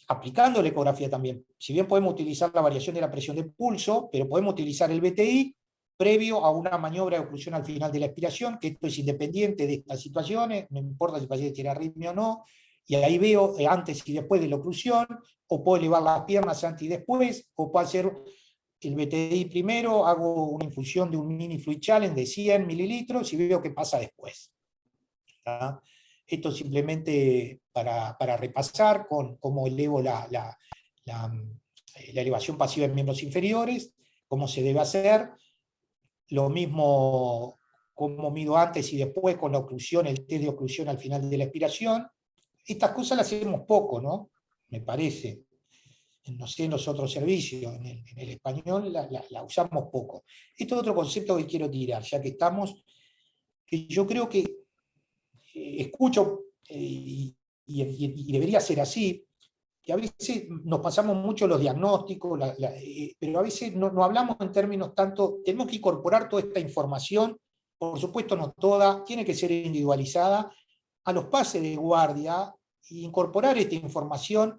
S1: aplicando la ecografía también. Si bien podemos utilizar la variación de la presión de pulso, pero podemos utilizar el VTI previo a una maniobra de oclusión al final de la expiración, que esto es independiente de estas situaciones, no importa si el paciente tiene arritmia o no, y ahí veo antes y después de la oclusión, o puedo elevar las piernas antes y después, o puedo hacer el BTI primero, hago una infusión de un mini fluid challenge de 100 mililitros y veo qué pasa después. ¿Tá? Esto simplemente para repasar con cómo elevo la elevación pasiva en miembros inferiores, cómo se debe hacer, lo mismo cómo mido antes y después con la oclusión, el test de oclusión al final de la expiración. Estas cosas las hacemos poco, ¿no? Me parece. No sé, en los otros servicios, en el español la usamos poco. Esto es otro concepto que quiero tirar, ya que estamos, que yo creo que escucho, y debería ser así, que a veces nos pasamos mucho los diagnósticos, pero a veces no hablamos en términos tanto, tenemos que incorporar toda esta información, por supuesto no toda, tiene que ser individualizada, a los pases de guardia, e incorporar esta información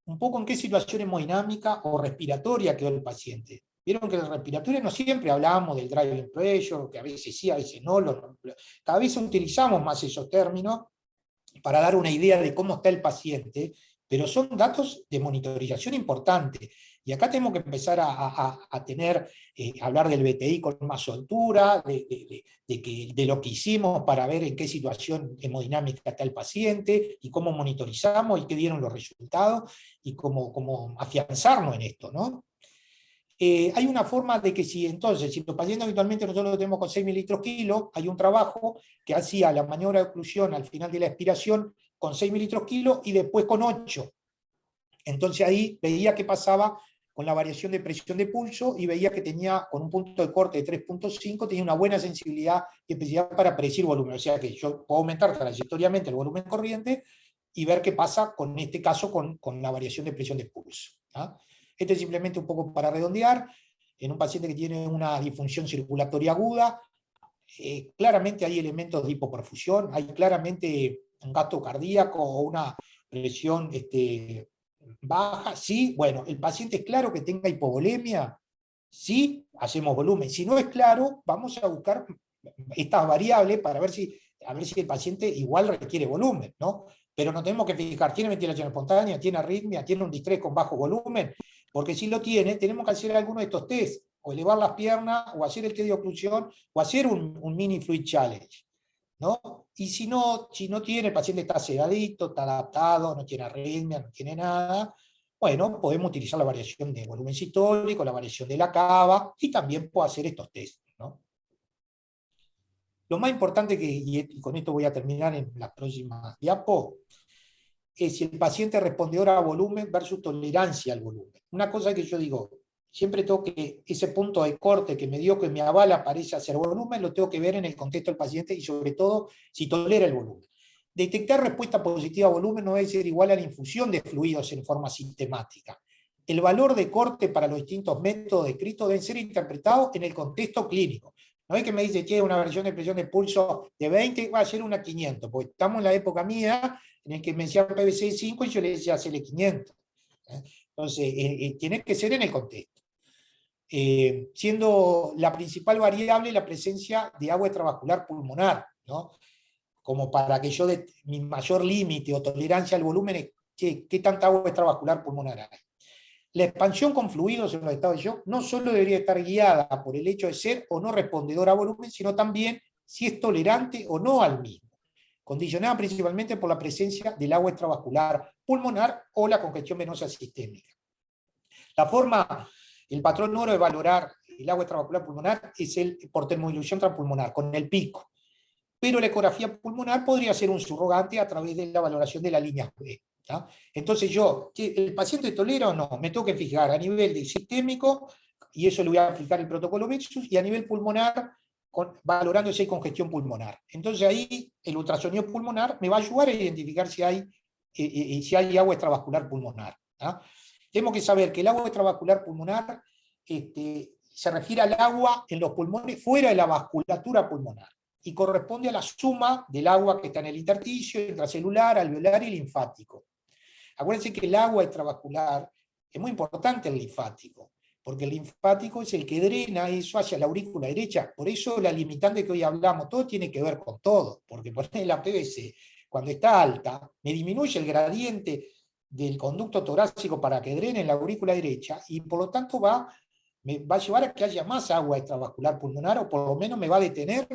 S1: un poco en qué situación hemodinámica o respiratoria quedó el paciente. Vieron que en el respiratorio no siempre hablamos del driving pressure, que a veces sí, a veces no, cada vez utilizamos más esos términos para dar una idea de cómo está el paciente, pero son datos de monitorización importantes. Y acá tenemos que empezar a tener, hablar del BTI con más soltura, de lo que hicimos para ver en qué situación hemodinámica está el paciente, y cómo monitorizamos, y qué dieron los resultados, y cómo afianzarnos en esto, ¿no? Hay una forma de que si entonces, si los pacientes habitualmente nosotros lo tenemos con 6 mililitros kilo, hay un trabajo que hacía la maniobra de oclusión al final de la expiración con 6 mililitros kilo y después con 8. Entonces ahí veía qué pasaba con la variación de presión de pulso y veía que tenía, con un punto de corte de 3.5, tenía una buena sensibilidad y especificidad para predecir volumen. O sea que yo puedo aumentar transitoriamente el volumen corriente y ver qué pasa con este caso con la variación de presión de pulso. ¿Ah? Este es simplemente un poco para redondear, en un paciente que tiene una disfunción circulatoria aguda, claramente hay elementos de hipoperfusión, hay claramente un gasto cardíaco o una presión baja, sí, bueno, el paciente es claro que tenga hipovolemia, sí, hacemos volumen, si no es claro, vamos a buscar estas variables para ver si el paciente igual requiere volumen, ¿no? Pero no tenemos que fijar, ¿tiene ventilación espontánea? ¿Tiene arritmia? ¿Tiene un distrés con bajo volumen? Porque si lo tiene, tenemos que hacer alguno de estos test, o elevar las piernas, o hacer el test de oclusión, o hacer un mini fluid challenge, ¿no? Y si no tiene, el paciente está sedadito, está adaptado, no tiene arritmia, no tiene nada, bueno, podemos utilizar la variación de volumen sistólico, la variación de la cava, y también puedo hacer estos test, ¿no? Lo más importante, y con esto voy a terminar en la próxima diapo, es si el paciente respondedor a volumen versus tolerancia al volumen. Una cosa que yo digo, siempre tengo que, ese punto de corte que me dio, que me avala, parece hacer volumen, lo tengo que ver en el contexto del paciente y sobre todo si tolera el volumen. Detectar respuesta positiva a volumen no debe ser igual a la infusión de fluidos en forma sistemática. El valor de corte para los distintos métodos descritos deben ser interpretados en el contexto clínico. No es que me dice que una versión de presión de pulso de 20 va a ser una 500, porque estamos en la época mía en el que me decía PVC 5 y yo le decía hacerle 500. Entonces, tiene que ser en el contexto. Siendo la principal variable la presencia de agua extravascular pulmonar, ¿no? Como para que yo, mi mayor límite o tolerancia al volumen es qué tanta agua extravascular pulmonar hay. La expansión con fluidos en los estados de shock no solo debería estar guiada por el hecho de ser o no respondedor a volumen, sino también si es tolerante o no al mismo, condicionada principalmente por la presencia del agua extravascular pulmonar o la congestión venosa sistémica. La forma, el patrón oro de valorar el agua extravascular pulmonar es por termodilución transpulmonar, con el pico. Pero la ecografía pulmonar podría ser un surrogante a través de la valoración de la línea B. ¿tá? Entonces yo, ¿el paciente tolera o no? Me tengo que fijar a nivel de sistémico, y eso le voy a aplicar el protocolo Vexus, y a nivel pulmonar, valorando si hay congestión pulmonar. Entonces ahí el ultrasonido pulmonar me va a ayudar a identificar si hay agua extravascular pulmonar. ¿tá? Tenemos que saber que el agua extravascular pulmonar se refiere al agua en los pulmones fuera de la vasculatura pulmonar, y corresponde a la suma del agua que está en el intersticio, intracelular, alveolar y linfático. Acuérdense que el agua extravascular es muy importante el linfático, porque el linfático es el que drena eso hacia la aurícula derecha. Por eso la limitante que hoy hablamos, todo tiene que ver con todo, porque poner la PVC, cuando está alta, me disminuye el gradiente del conducto torácico para que drene la aurícula derecha, y por lo tanto va me va a llevar a que haya más agua extravascular pulmonar, o por lo menos me va a detener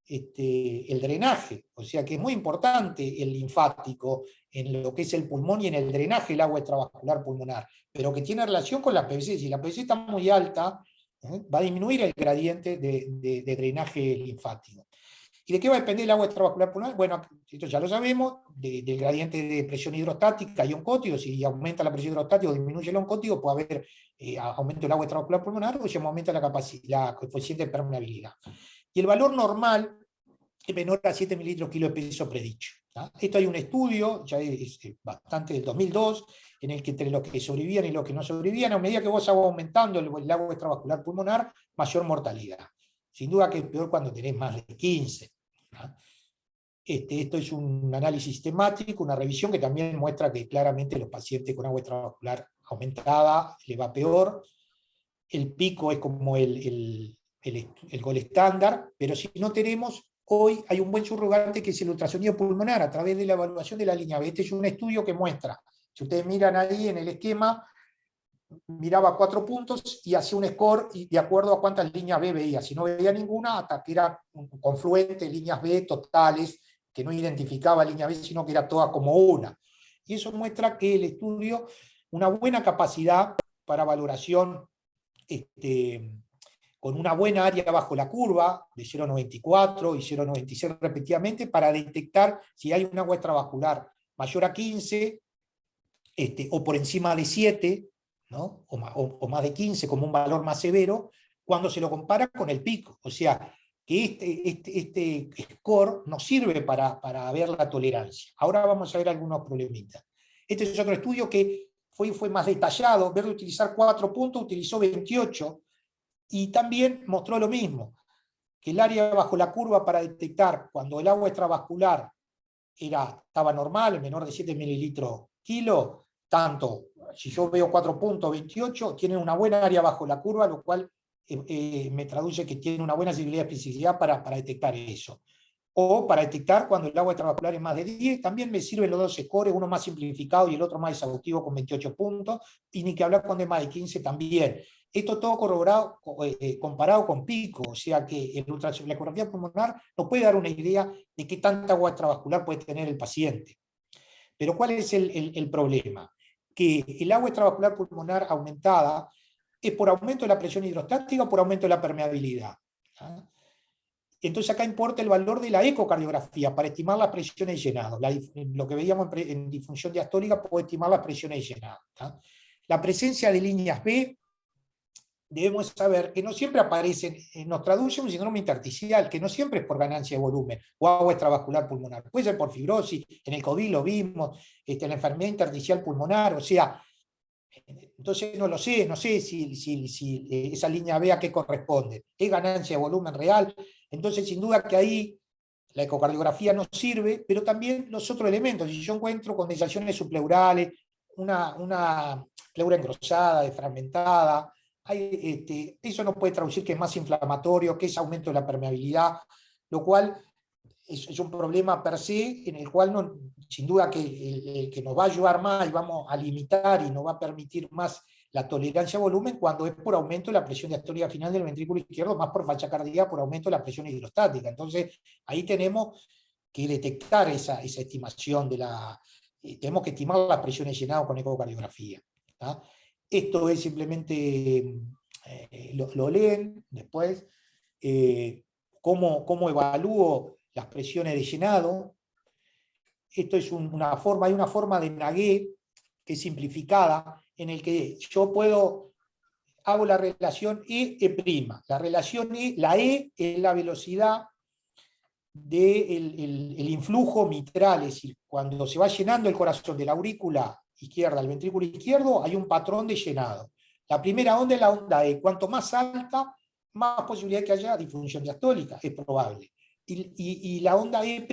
S1: el drenaje. O sea que es muy importante el linfático en lo que es el pulmón y en el drenaje del agua extravascular pulmonar, pero que tiene relación con la PVC. Si la PVC está muy alta, va a disminuir el gradiente de drenaje linfático. ¿Y de qué va a depender el agua extravascular pulmonar? Bueno, esto ya lo sabemos, del gradiente de presión hidrostática y oncótico. Si aumenta la presión hidrostática o disminuye el oncótico, puede haber aumento del agua extravascular pulmonar, o si aumenta la coeficiente de permeabilidad. Y el valor normal es menor a 7 mililitros kilo de peso predicho. Esto hay un estudio, ya es bastante del 2002, en el que entre los que sobrevivían y los que no sobrevivían, a medida que vos vas aumentando el agua extravascular pulmonar, mayor mortalidad. Sin duda que es peor cuando tenés más de 15. Esto es un análisis sistemático, una revisión que también muestra que claramente los pacientes con agua extravascular aumentada le va peor. El pico es como el gol estándar, pero si no tenemos, hoy hay un buen subrogante que es el ultrasonido pulmonar a través de la evaluación de la línea B. Este es un estudio que muestra, si ustedes miran ahí en el esquema, miraba 4 puntos y hacía un score y de acuerdo a cuántas líneas B veía. Si no veía ninguna, hasta que era un confluente, líneas B totales, que no identificaba línea B, sino que era toda como una. Y eso muestra que el estudio, una buena capacidad para valoración, con una buena área bajo la curva, de 0,94 y 0,96 repetidamente, para detectar si hay un agua extravascular mayor a 15, o por encima de 7, ¿no? o más de 15 como un valor más severo, cuando se lo compara con el pico. O sea, que este score nos sirve para ver la tolerancia. Ahora vamos a ver algunos problemitas. Este es otro estudio que fue más detallado. En vez de utilizar 4 puntos, utilizó 28, y también mostró lo mismo, que el área bajo la curva para detectar cuando el agua extravascular estaba normal, menor de 7 mililitros kilo, tanto, si yo veo 4 puntos, 28, tiene una buena área bajo la curva, lo cual me traduce que tiene una buena sensibilidad y especificidad para detectar eso. O para detectar cuando el agua extravascular es más de 10, también me sirven los dos scores, uno más simplificado y el otro más exhaustivo con 28 puntos, y ni que hablar cuando es más de 15 también. Esto todo corroborado, comparado con pico, o sea que la ecografía pulmonar nos puede dar una idea de qué tanta agua extravascular puede tener el paciente. Pero ¿cuál es el problema? Que el agua extravascular pulmonar aumentada es por aumento de la presión hidrostática o por aumento de la permeabilidad. Entonces acá importa el valor de la ecocardiografía para estimar las presiones de llenado. Lo que veíamos en disfunción diastólica puede estimar las presiones de llenado. La presencia de líneas B, debemos saber que no siempre aparecen, nos traduce un síndrome intersticial, que no siempre es por ganancia de volumen o agua extravascular pulmonar. Puede ser por fibrosis, en el COVID lo vimos, en la enfermedad intersticial pulmonar, o sea, entonces no sé si esa línea B a qué corresponde. ¿Es ganancia de volumen real? Entonces sin duda que ahí la ecocardiografía nos sirve, pero también los otros elementos. Si yo encuentro condensaciones subpleurales, una pleura engrosada, desfragmentada, eso nos puede traducir que es más inflamatorio, que es aumento de la permeabilidad, lo cual es un problema per se, en el cual sin duda que el que nos va a ayudar más y vamos a limitar y nos va a permitir más la tolerancia a volumen cuando es por aumento de la presión diastólica final del ventrículo izquierdo, más por falla cardíaca, por aumento de la presión hidrostática. Entonces ahí tenemos que detectar esa estimación tenemos que estimar las presiones llenado con ecocardiografía. Esto es simplemente, lo leen después, cómo evalúo las presiones de llenado. Esto es hay una forma de Nagué que es simplificada, en el que yo hago la relación E'. La relación la E es la velocidad del influjo mitral, es decir, cuando se va llenando el corazón de la aurícula izquierda al ventrículo izquierdo, hay un patrón de llenado. La primera onda es la onda E. Cuanto más alta, más posibilidad que haya disfunción diastólica, es probable. Y la onda E'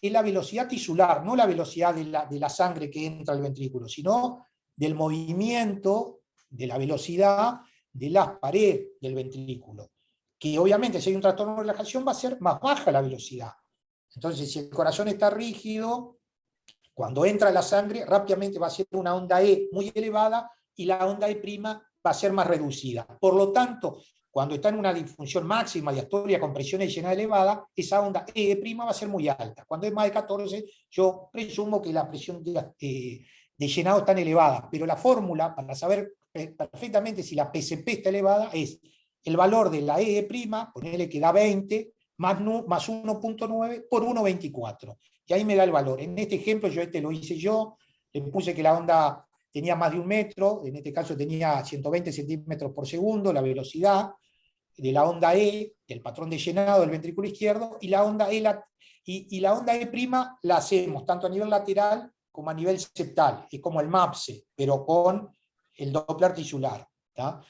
S1: es la velocidad tisular, no la velocidad de la sangre que entra al ventrículo, sino del movimiento, de la velocidad de las paredes del ventrículo. Que obviamente si hay un trastorno de relajación va a ser más baja la velocidad. Entonces si el corazón está rígido, cuando entra la sangre rápidamente va a ser una onda E muy elevada y la onda E' va a ser más reducida. Por lo tanto, cuando está en una disfunción máxima diastólica con presión de llenado elevada, esa onda E' va a ser muy alta. Cuando es más de 14, yo presumo que la presión de llenado está elevada, pero la fórmula para saber perfectamente si la PCP está elevada es el valor de la E', ponerle que da 20, más 1.9 por 1.24. Y ahí me da el valor. En este ejemplo, lo hice yo, le puse que la onda tenía más de 1 metro, en este caso tenía 120 centímetros por segundo, la velocidad de la onda E, del patrón de llenado del ventrículo izquierdo, y la onda E, la onda E' la hacemos tanto a nivel lateral como a nivel septal, es como el MAPSE, pero con el Doppler tisular. ¿tá?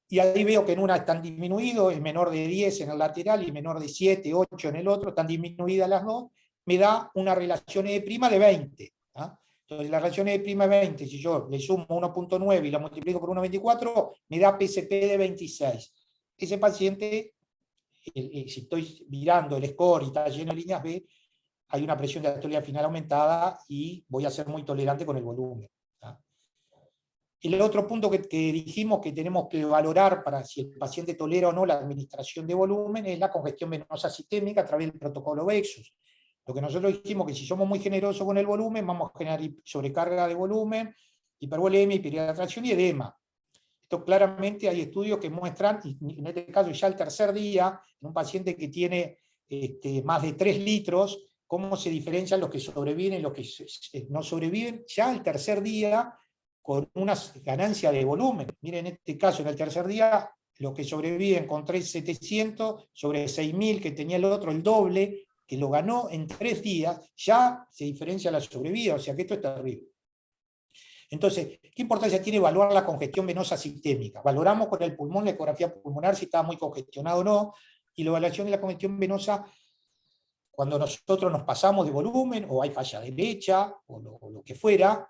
S1: Y ahí veo que en una están disminuidos, es menor de 10 en el lateral y menor de 7, 8 en el otro, están disminuidas las dos, me da una relación E' de 20. ¿tá? Entonces la relación E' 20, si yo le sumo 1.9 y la multiplico por 1.24, me da PCP de 26. Ese paciente, si estoy mirando el score y está lleno de líneas B, hay una presión diastólica final aumentada y voy a ser muy tolerante con el volumen. ¿tá? El otro punto que dijimos que tenemos que valorar para si el paciente tolera o no la administración de volumen es la congestión venosa sistémica a través del protocolo VEXUS. Lo que nosotros dijimos que si somos muy generosos con el volumen, vamos a generar sobrecarga de volumen, hipervolemia, hiperhidratación y edema. Esto claramente hay estudios que muestran, y en este caso ya el tercer día, en un paciente que tiene más de 3 litros, cómo se diferencian los que sobreviven y los que no sobreviven, ya el tercer día con una ganancia de volumen. Miren, en este caso, en el tercer día, los que sobreviven con 3.700 sobre 6.000 que tenía el otro, el doble, que lo ganó en 3 días, ya se diferencia la sobrevida, o sea que esto es terrible. Entonces, ¿qué importancia tiene evaluar la congestión venosa sistémica? Valoramos con el pulmón la ecografía pulmonar si estaba muy congestionado o no, y la evaluación de la congestión venosa cuando nosotros nos pasamos de volumen, o hay falla derecha, o lo que fuera,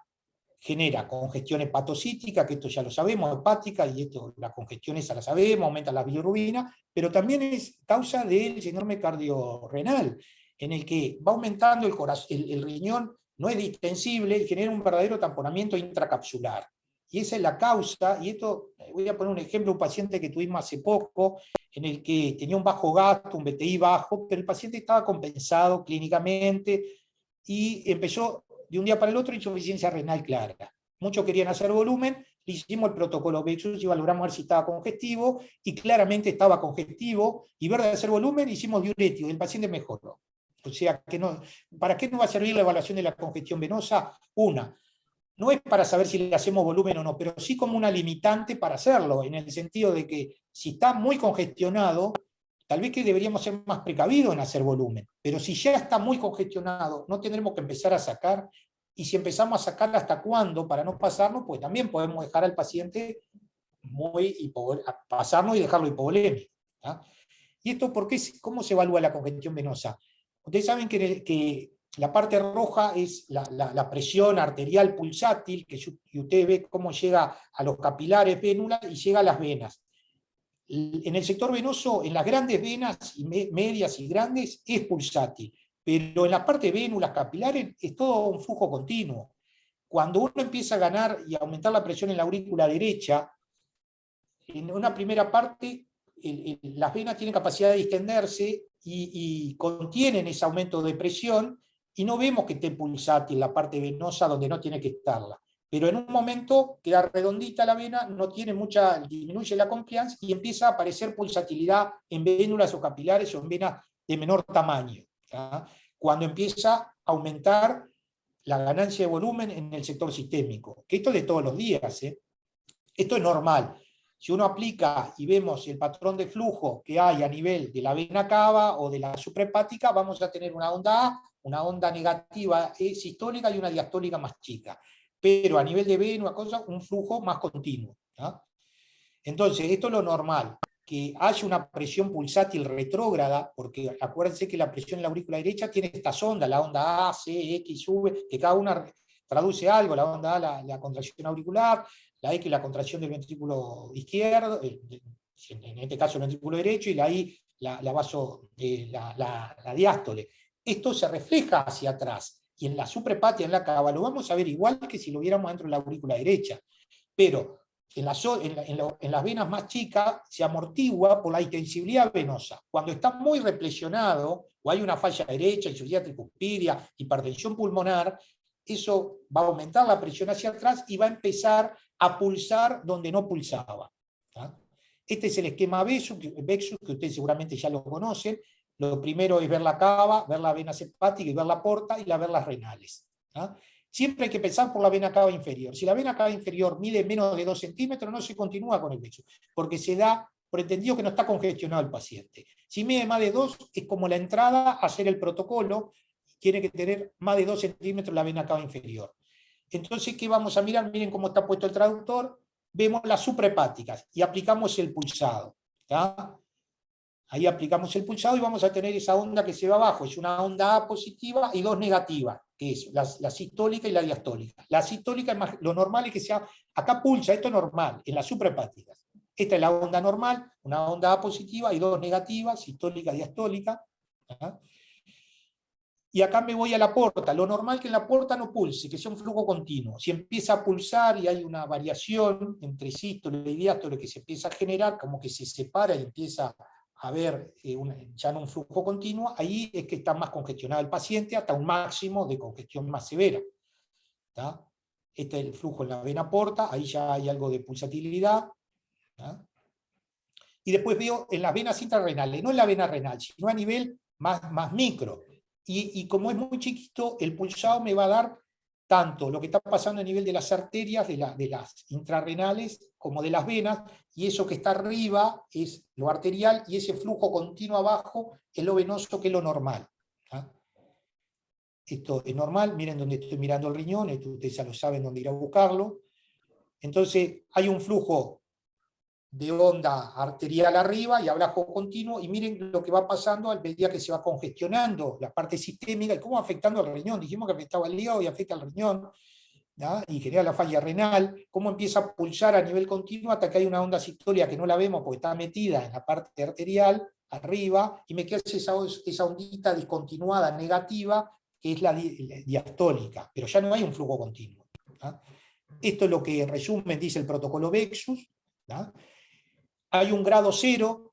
S1: genera congestión hepatocítica, que esto ya lo sabemos, hepática, y la congestión esa la sabemos, aumenta la bilirrubina, pero también es causa del síndrome cardiorrenal, en el que va aumentando el riñón, no es distensible y genera un verdadero tamponamiento intracapsular. Y esa es la causa, y esto, voy a poner un ejemplo, un paciente que tuvimos hace poco, en el que tenía un bajo gasto, un BTI bajo, pero el paciente estaba compensado clínicamente, y empezó de un día para el otro insuficiencia renal clara. Muchos querían hacer volumen, le hicimos el protocolo VEXUS y valoramos a ver si estaba congestivo, y claramente estaba congestivo, y ver de hacer volumen, hicimos diurético, y el paciente mejoró. O sea, que no, ¿para qué nos va a servir la evaluación de la congestión venosa? Una, no es para saber si le hacemos volumen o no, pero sí como una limitante para hacerlo, en el sentido de que si está muy congestionado, tal vez que deberíamos ser más precavidos en hacer volumen, pero si ya está muy congestionado, no tendremos que empezar a sacar, y si empezamos a sacar hasta cuándo, para no pasarnos, pues también podemos dejar al paciente pasarnos y dejarlo hipovolémico. ¿Y esto por qué? ¿Cómo se evalúa la congestión venosa? Ustedes saben que la parte roja es la presión arterial pulsátil, que usted ve cómo llega a los capilares vénulas y llega a las venas. En el sector venoso, en las grandes venas, medias y grandes, es pulsátil, pero en la parte vénulas capilares es todo un flujo continuo. Cuando uno empieza a ganar y a aumentar la presión en la aurícula derecha, en una primera parte, las venas tienen capacidad de distenderse y contienen ese aumento de presión, y no vemos que esté pulsátil la parte venosa donde no tiene que estarla. Pero en un momento queda redondita la vena, no tiene disminuye la compliance y empieza a aparecer pulsatilidad en vénulas o capilares o en venas de menor tamaño. ¿tá? Cuando empieza a aumentar la ganancia de volumen en el sector sistémico. Que esto es de todos los días. Esto es normal. Si uno aplica y vemos el patrón de flujo que hay a nivel de la vena cava o de la suprahepática, vamos a tener una onda A, una onda negativa sistólica y una diastólica más chica. Pero a nivel de vena, un flujo más continuo. ¿tá? Entonces, esto es lo normal, que haya una presión pulsátil retrógrada, porque acuérdense que la presión en la aurícula derecha tiene estas ondas, la onda A, C, X, V, que cada una traduce algo, la onda A, la contracción auricular, la X, la contracción del ventrículo izquierdo, en este caso el ventrículo derecho, y la I, la diástole. Esto se refleja hacia atrás, y en la suprahepática, en la cava, lo vamos a ver igual que si lo viéramos dentro de la aurícula derecha. Pero en las venas más chicas se amortigua por la distensibilidad venosa. Cuando está muy represionado, o hay una falla derecha, insuficiencia tricuspidia, hipertensión pulmonar, eso va a aumentar la presión hacia atrás y va a empezar a pulsar donde no pulsaba. ¿Tá? Este es el esquema Bexus, que ustedes seguramente ya lo conocen. Lo primero es ver la cava, ver la vena hepática y ver la porta y ver las renales. ¿Tá? Siempre hay que pensar por la vena cava inferior. Si la vena cava inferior mide menos de 2 centímetros, no se continúa con el Bexus, porque se da por entendido que no está congestionado el paciente. Si mide más de 2, es como la entrada a hacer el protocolo, tiene que tener más de 2 centímetros la vena cava inferior. Entonces, ¿qué vamos a mirar? Miren cómo está puesto el traductor. Vemos las suprahepáticas y aplicamos el pulsado. ¿Tá? Ahí aplicamos el pulsado y vamos a tener esa onda que se ve abajo. Es una onda A positiva y 2 negativas, que es la sistólica y la diastólica. La sistólica, es más, lo normal es que sea, acá pulsa, esto es normal, en las suprahepáticas. Esta es la onda normal, una onda A positiva y 2 negativas, sistólica y diastólica. ¿Tá? Y acá me voy a la porta. Lo normal es que en la porta no pulse, que sea un flujo continuo. Si empieza a pulsar y hay una variación entre sístole y diástole que se empieza a generar, como que se separa y empieza a ver ya no un flujo continuo, ahí es que está más congestionado el paciente hasta un máximo de congestión más severa. ¿Tá? Este es el flujo en la vena porta, ahí ya hay algo de pulsatilidad. ¿Tá? Y después veo en las venas intrarrenales, no en la vena renal, sino a nivel más micro. Y como es muy chiquito, el pulsado me va a dar tanto lo que está pasando a nivel de las arterias, de las intrarrenales, como de las venas, y eso que está arriba es lo arterial, y ese flujo continuo abajo es lo venoso, que es lo normal. ¿Tá? Esto es normal, miren donde estoy mirando el riñón, esto ustedes ya lo saben dónde ir a buscarlo. Entonces hay un flujo de onda arterial arriba y abajo continuo, y miren lo que va pasando a medida que se va congestionando la parte sistémica y cómo va afectando al riñón. Dijimos que afectaba al hígado y afecta al riñón, ¿no? Y genera la falla renal, cómo empieza a pulsar a nivel continuo hasta que hay una onda sistólica que no la vemos porque está metida en la parte arterial, arriba, y me queda esa ondita discontinuada negativa, que es la diastólica, pero ya no hay un flujo continuo. ¿No? Esto es lo que en resumen dice el protocolo Bexus. ¿No? Hay un grado 0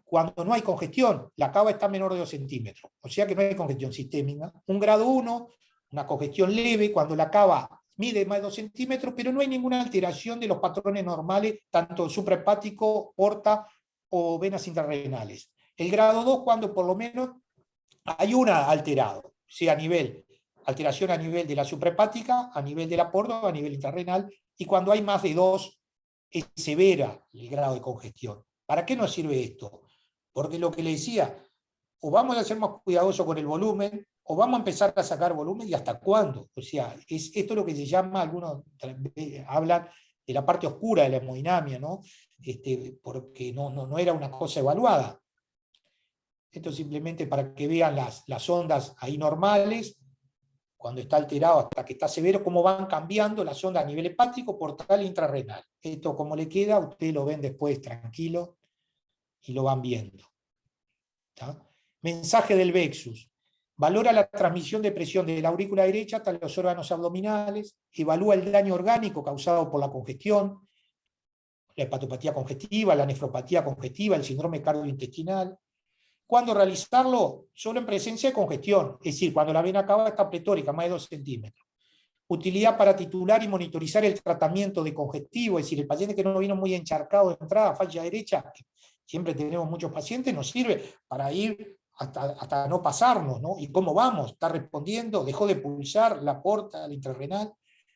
S1: cuando no hay congestión, la cava está menor de 2 centímetros, o sea que no hay congestión sistémica. Un grado 1, una congestión leve, cuando la cava mide más de 2 centímetros, pero no hay ninguna alteración de los patrones normales, tanto suprahepático, porta o venas intrarrenales. El grado 2, cuando por lo menos hay una alterado, sea alteración a nivel de la suprahepática, a nivel de la porta o a nivel intrarrenal, y cuando hay más de 2, es severa el grado de congestión. ¿Para qué nos sirve esto? Porque lo que le decía, o vamos a ser más cuidadosos con el volumen, o vamos a empezar a sacar volumen, y hasta cuándo. O sea, esto es lo que se llama, algunos hablan de la parte oscura de la hemodinamia, ¿no? Porque no era una cosa evaluada. Esto simplemente para que vean las ondas ahí normales, cuando está alterado hasta que está severo, cómo van cambiando las ondas a nivel hepático, portal e intrarrenal. Esto como le queda, ustedes lo ven después tranquilo y lo van viendo. ¿Tá? Mensaje del Bexus. Valora la transmisión de presión de la aurícula derecha hasta los órganos abdominales, evalúa el daño orgánico causado por la congestión, la hepatopatía congestiva, la nefropatía congestiva, el síndrome cardiointestinal. ¿Cuándo realizarlo? Solo en presencia de congestión, es decir, cuando la vena cava está pletórica, más de 2 centímetros. Utilidad para titular y monitorizar el tratamiento de congestivo, es decir, el paciente que no vino muy encharcado de entrada, falla derecha, siempre tenemos muchos pacientes, nos sirve para ir hasta no pasarnos, ¿no? ¿Y cómo vamos? ¿Está respondiendo? ¿Dejó de pulsar la porta, la intrarrenal?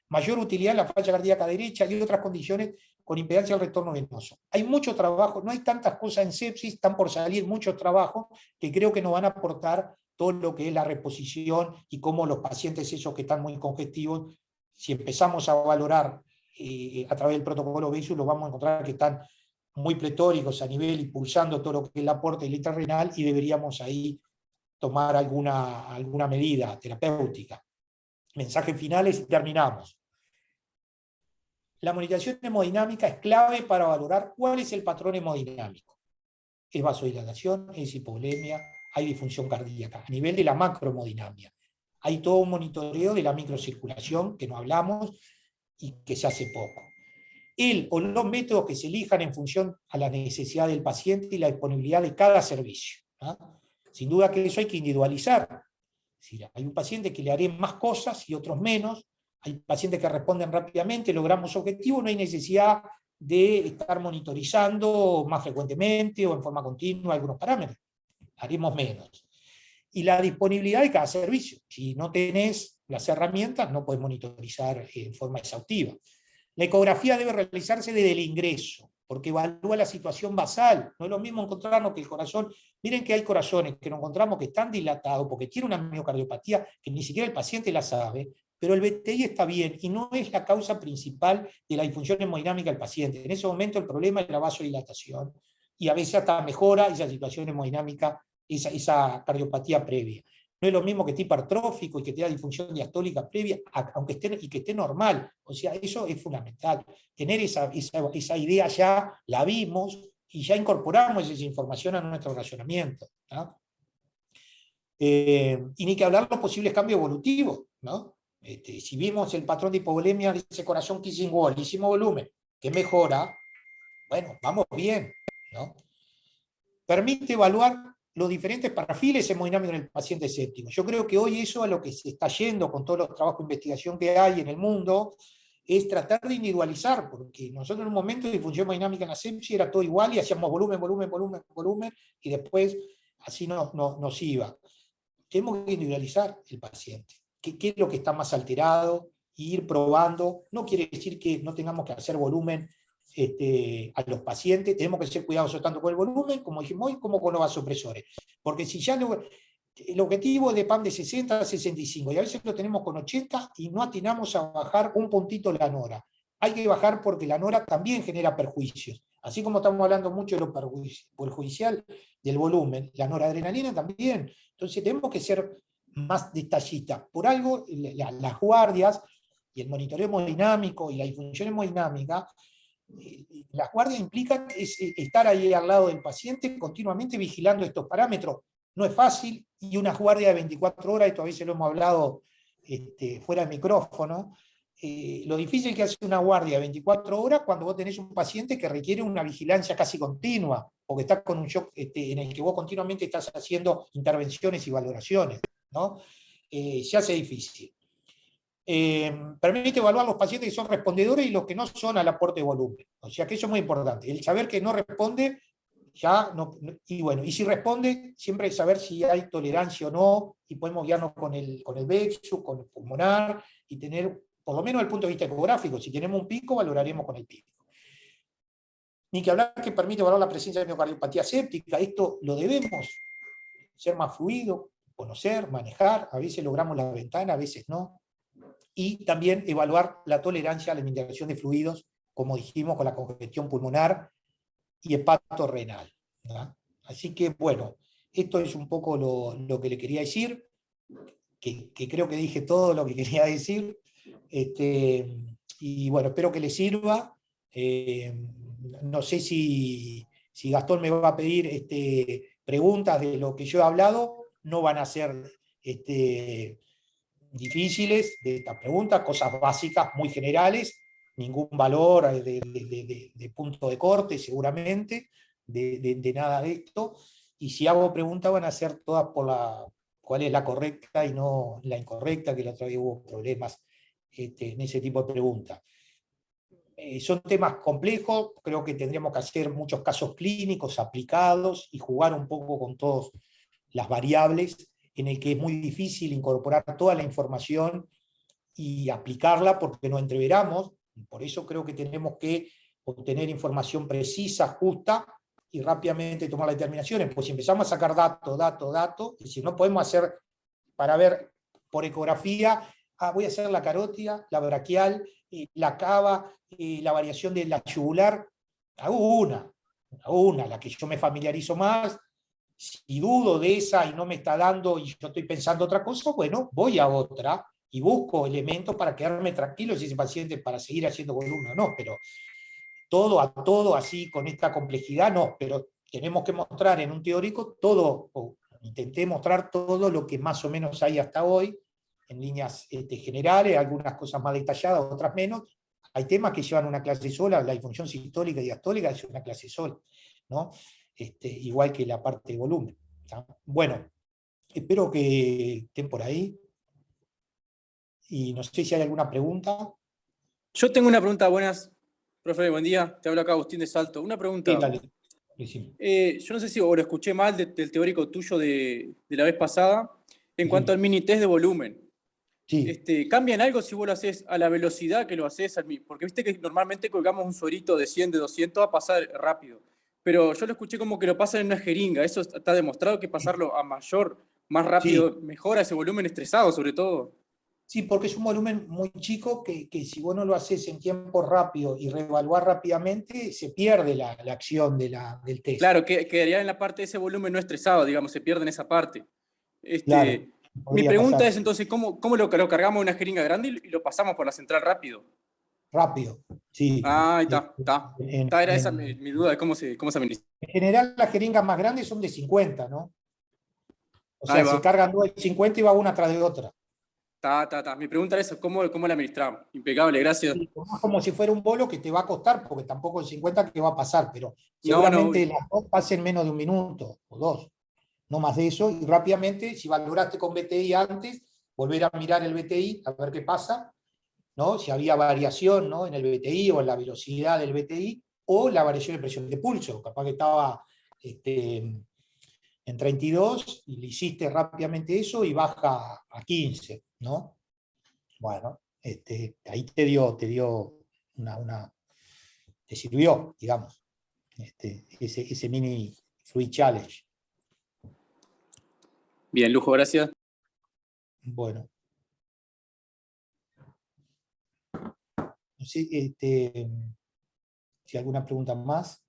S1: Mayor utilidad en la falla cardíaca derecha y otras condiciones con impedancia al retorno venoso. Hay mucho trabajo, no hay tantas cosas en sepsis, están por salir muchos trabajos que creo que nos van a aportar todo lo que es la reposición y cómo los pacientes esos que están muy congestivos, si empezamos a valorar a través del protocolo Bexus, los vamos a encontrar que están muy pletóricos a nivel y pulsando todo lo que es el aporte intrarrenal, y deberíamos ahí tomar alguna medida terapéutica. Mensajes finales y terminamos. La monitorización hemodinámica es clave para valorar cuál es el patrón hemodinámico. Es vasodilatación, es hipovolemia, hay disfunción cardíaca. A nivel de la macrohemodinamia, hay todo un monitoreo de la microcirculación, que no hablamos y que se hace poco. el o los métodos que se elijan en función a la necesidad del paciente y la disponibilidad de cada servicio. Sin duda que eso hay que individualizar. Si hay un paciente que le haré más cosas y otros menos, hay pacientes que responden rápidamente, logramos objetivos, no hay necesidad de estar monitorizando más frecuentemente o en forma continua algunos parámetros, haremos menos. Y la disponibilidad de cada servicio. Si no tenés las herramientas, no podés monitorizar en forma exhaustiva. La ecografía debe realizarse desde el ingreso, porque evalúa la situación basal. No es lo mismo encontrarnos que el corazón... Miren que hay corazones que nos encontramos que están dilatados porque tiene una miocardiopatía que ni siquiera el paciente la sabe, pero el BTI está bien y no es la causa principal de la disfunción hemodinámica del paciente. En ese momento el problema es la vasodilatación y a veces hasta mejora esa situación hemodinámica, esa cardiopatía previa. No es lo mismo que esté hipertrófico y que tenga disfunción diastólica previa, aunque esté normal. O sea, eso es fundamental. Tener esa idea ya la vimos y ya incorporamos esa información a nuestro racionamiento, ¿no? Y ni que hablar de los posibles cambios evolutivos, ¿no? Si vimos el patrón de hipovolemia de ese corazón kissing wall, hicimos volumen, que mejora, bueno, vamos bien, ¿no? Permite evaluar los diferentes perfiles hemodinámicos en el paciente séptico. Yo creo que hoy eso a lo que se está yendo con todos los trabajos de investigación que hay en el mundo, es tratar de individualizar, porque nosotros en un momento de disfunción hemodinámica en la sepsis era todo igual y hacíamos volumen, volumen, volumen, volumen, y después así nos iba. Tenemos que individualizar el paciente. ¿Qué es lo que está más alterado? Y ir probando. No quiere decir que no tengamos que hacer volumen a los pacientes, tenemos que ser cuidadosos tanto con el volumen, como dijimos hoy, como con los vasopresores. Porque si ya el objetivo es de PAM de 60 a 65, y a veces lo tenemos con 80 y no atinamos a bajar un puntito la nora. Hay que bajar porque la nora también genera perjuicios. Así como estamos hablando mucho de lo perjudicial del volumen, la noradrenalina también. Entonces tenemos que ser más detallistas. Por algo, las guardias y el monitoreo hemodinámico y la disfunción hemodinámica, las guardias implican estar ahí al lado del paciente continuamente vigilando estos parámetros. No es fácil, y una guardia de 24 horas, esto a veces lo hemos hablado fuera del micrófono, lo difícil que hace una guardia de 24 horas cuando vos tenés un paciente que requiere una vigilancia casi continua, porque está con un shock en el que vos continuamente estás haciendo intervenciones y valoraciones, ¿no? Se hace difícil. Permite evaluar los pacientes que son respondedores y los que no son al aporte de volumen. O sea que eso es muy importante. El saber que no responde, ya no, y bueno, y si responde, siempre saber si hay tolerancia o no, y podemos guiarnos con el VEXU, con el pulmonar, y tener, por lo menos desde el punto de vista ecográfico, si tenemos un pico, valoraremos con el pico. Ni que hablar que permite evaluar la presencia de miocardiopatía séptica. Esto lo debemos ser más fluido, conocer, manejar. A veces logramos la ventana, a veces no. Y también evaluar la tolerancia a la administración de fluidos, como dijimos, con la congestión pulmonar y hepatorrenal, ¿verdad? Así que, bueno, esto es un poco lo que le quería decir, que creo que dije todo lo que quería decir, y bueno, espero que les sirva. No sé si Gastón me va a pedir preguntas de lo que yo he hablado, no van a ser difíciles de estas preguntas, cosas básicas, muy generales, ningún valor de punto de corte seguramente, de nada de esto, y si hago preguntas van a ser todas por cuál es la correcta y no la incorrecta, que la otra vez hubo problemas en ese tipo de preguntas. Son temas complejos, creo que tendríamos que hacer muchos casos clínicos aplicados y jugar un poco con todas las variables, en el que es muy difícil incorporar toda la información y aplicarla porque nos entreveramos. Por eso creo que tenemos que obtener información precisa, justa, y rápidamente tomar las determinaciones, pues si empezamos a sacar datos, y si no podemos hacer, para ver por ecografía, voy a hacer la carótida, la braquial, la cava, la variación de la yugular, hago una, la que yo me familiarizo más. Si dudo de esa y no me está dando y yo estoy pensando otra cosa, bueno, voy a otra y busco elementos para quedarme tranquilo si ese paciente para seguir haciendo volumen o no, pero todo a todo así con esta complejidad no, pero tenemos que mostrar en un teórico todo, o intenté mostrar todo lo que más o menos hay hasta hoy, en líneas generales, algunas cosas más detalladas, otras menos, Hay temas que llevan una clase sola, la disfunción sistólica y diastólica es una clase sola, ¿no? Igual que la parte de volumen. ¿Tá? Bueno, espero que estén por ahí. Y no sé si hay alguna pregunta.
S4: Yo tengo una pregunta, buenas. Profe, buen día. Te hablo acá Agustín de Salto. Una pregunta.
S1: Sí, dale. Sí.
S4: Yo no sé si o lo escuché mal del teórico tuyo de la vez pasada, en
S1: Sí.
S4: cuanto al mini test de volumen.
S1: Sí.
S4: ¿Cambian algo si vos lo haces a la velocidad que lo haces? Porque viste que normalmente colgamos un suerito de 100, de 200 a pasar rápido. Pero yo lo escuché como que lo pasan en una jeringa. ¿Eso está demostrado que pasarlo a mayor, más rápido,
S1: Sí.
S4: mejora ese volumen estresado sobre todo?
S1: Sí, porque es un volumen muy chico que si vos no lo haces en tiempo rápido y reevaluar rápidamente, se pierde la acción del test.
S4: Claro, quedaría en la parte de ese volumen no estresado, digamos, se pierde en esa parte.
S1: Claro,
S4: Mi
S1: podría
S4: pregunta
S1: pasar.
S4: es entonces, ¿cómo lo cargamos en una jeringa grande y lo pasamos por la central rápido?
S1: Rápido, sí.
S4: Ah, ahí está, está. Era esa
S1: En
S4: mi duda de cómo se administra.
S1: general, las jeringas más grandes son de 50, ¿no? O
S4: Ahí
S1: sea, se
S4: va.
S1: cargan dos de 50 y va una tras de otra.
S4: Está. Mi pregunta era eso, ¿cómo la administramos? Impecable, gracias.
S1: Sí, es como si fuera un bolo que te va a costar, porque tampoco el 50 que va a pasar, pero
S4: No,
S1: seguramente las dos pasen menos de un minuto o dos, no más de eso, y rápidamente, si valoraste con BTI antes, volver a mirar el BTI, a ver qué pasa, ¿no? Si había variación, ¿no? En el BTI o en la velocidad del BTI, o la variación de presión de pulso, capaz que estaba en 32 y le hiciste rápidamente eso y baja a 15, ¿no? Bueno, ahí te dio te sirvió, digamos, ese mini free challenge.
S4: Bien, lujo, gracias.
S1: Bueno. No sé, si alguna pregunta más.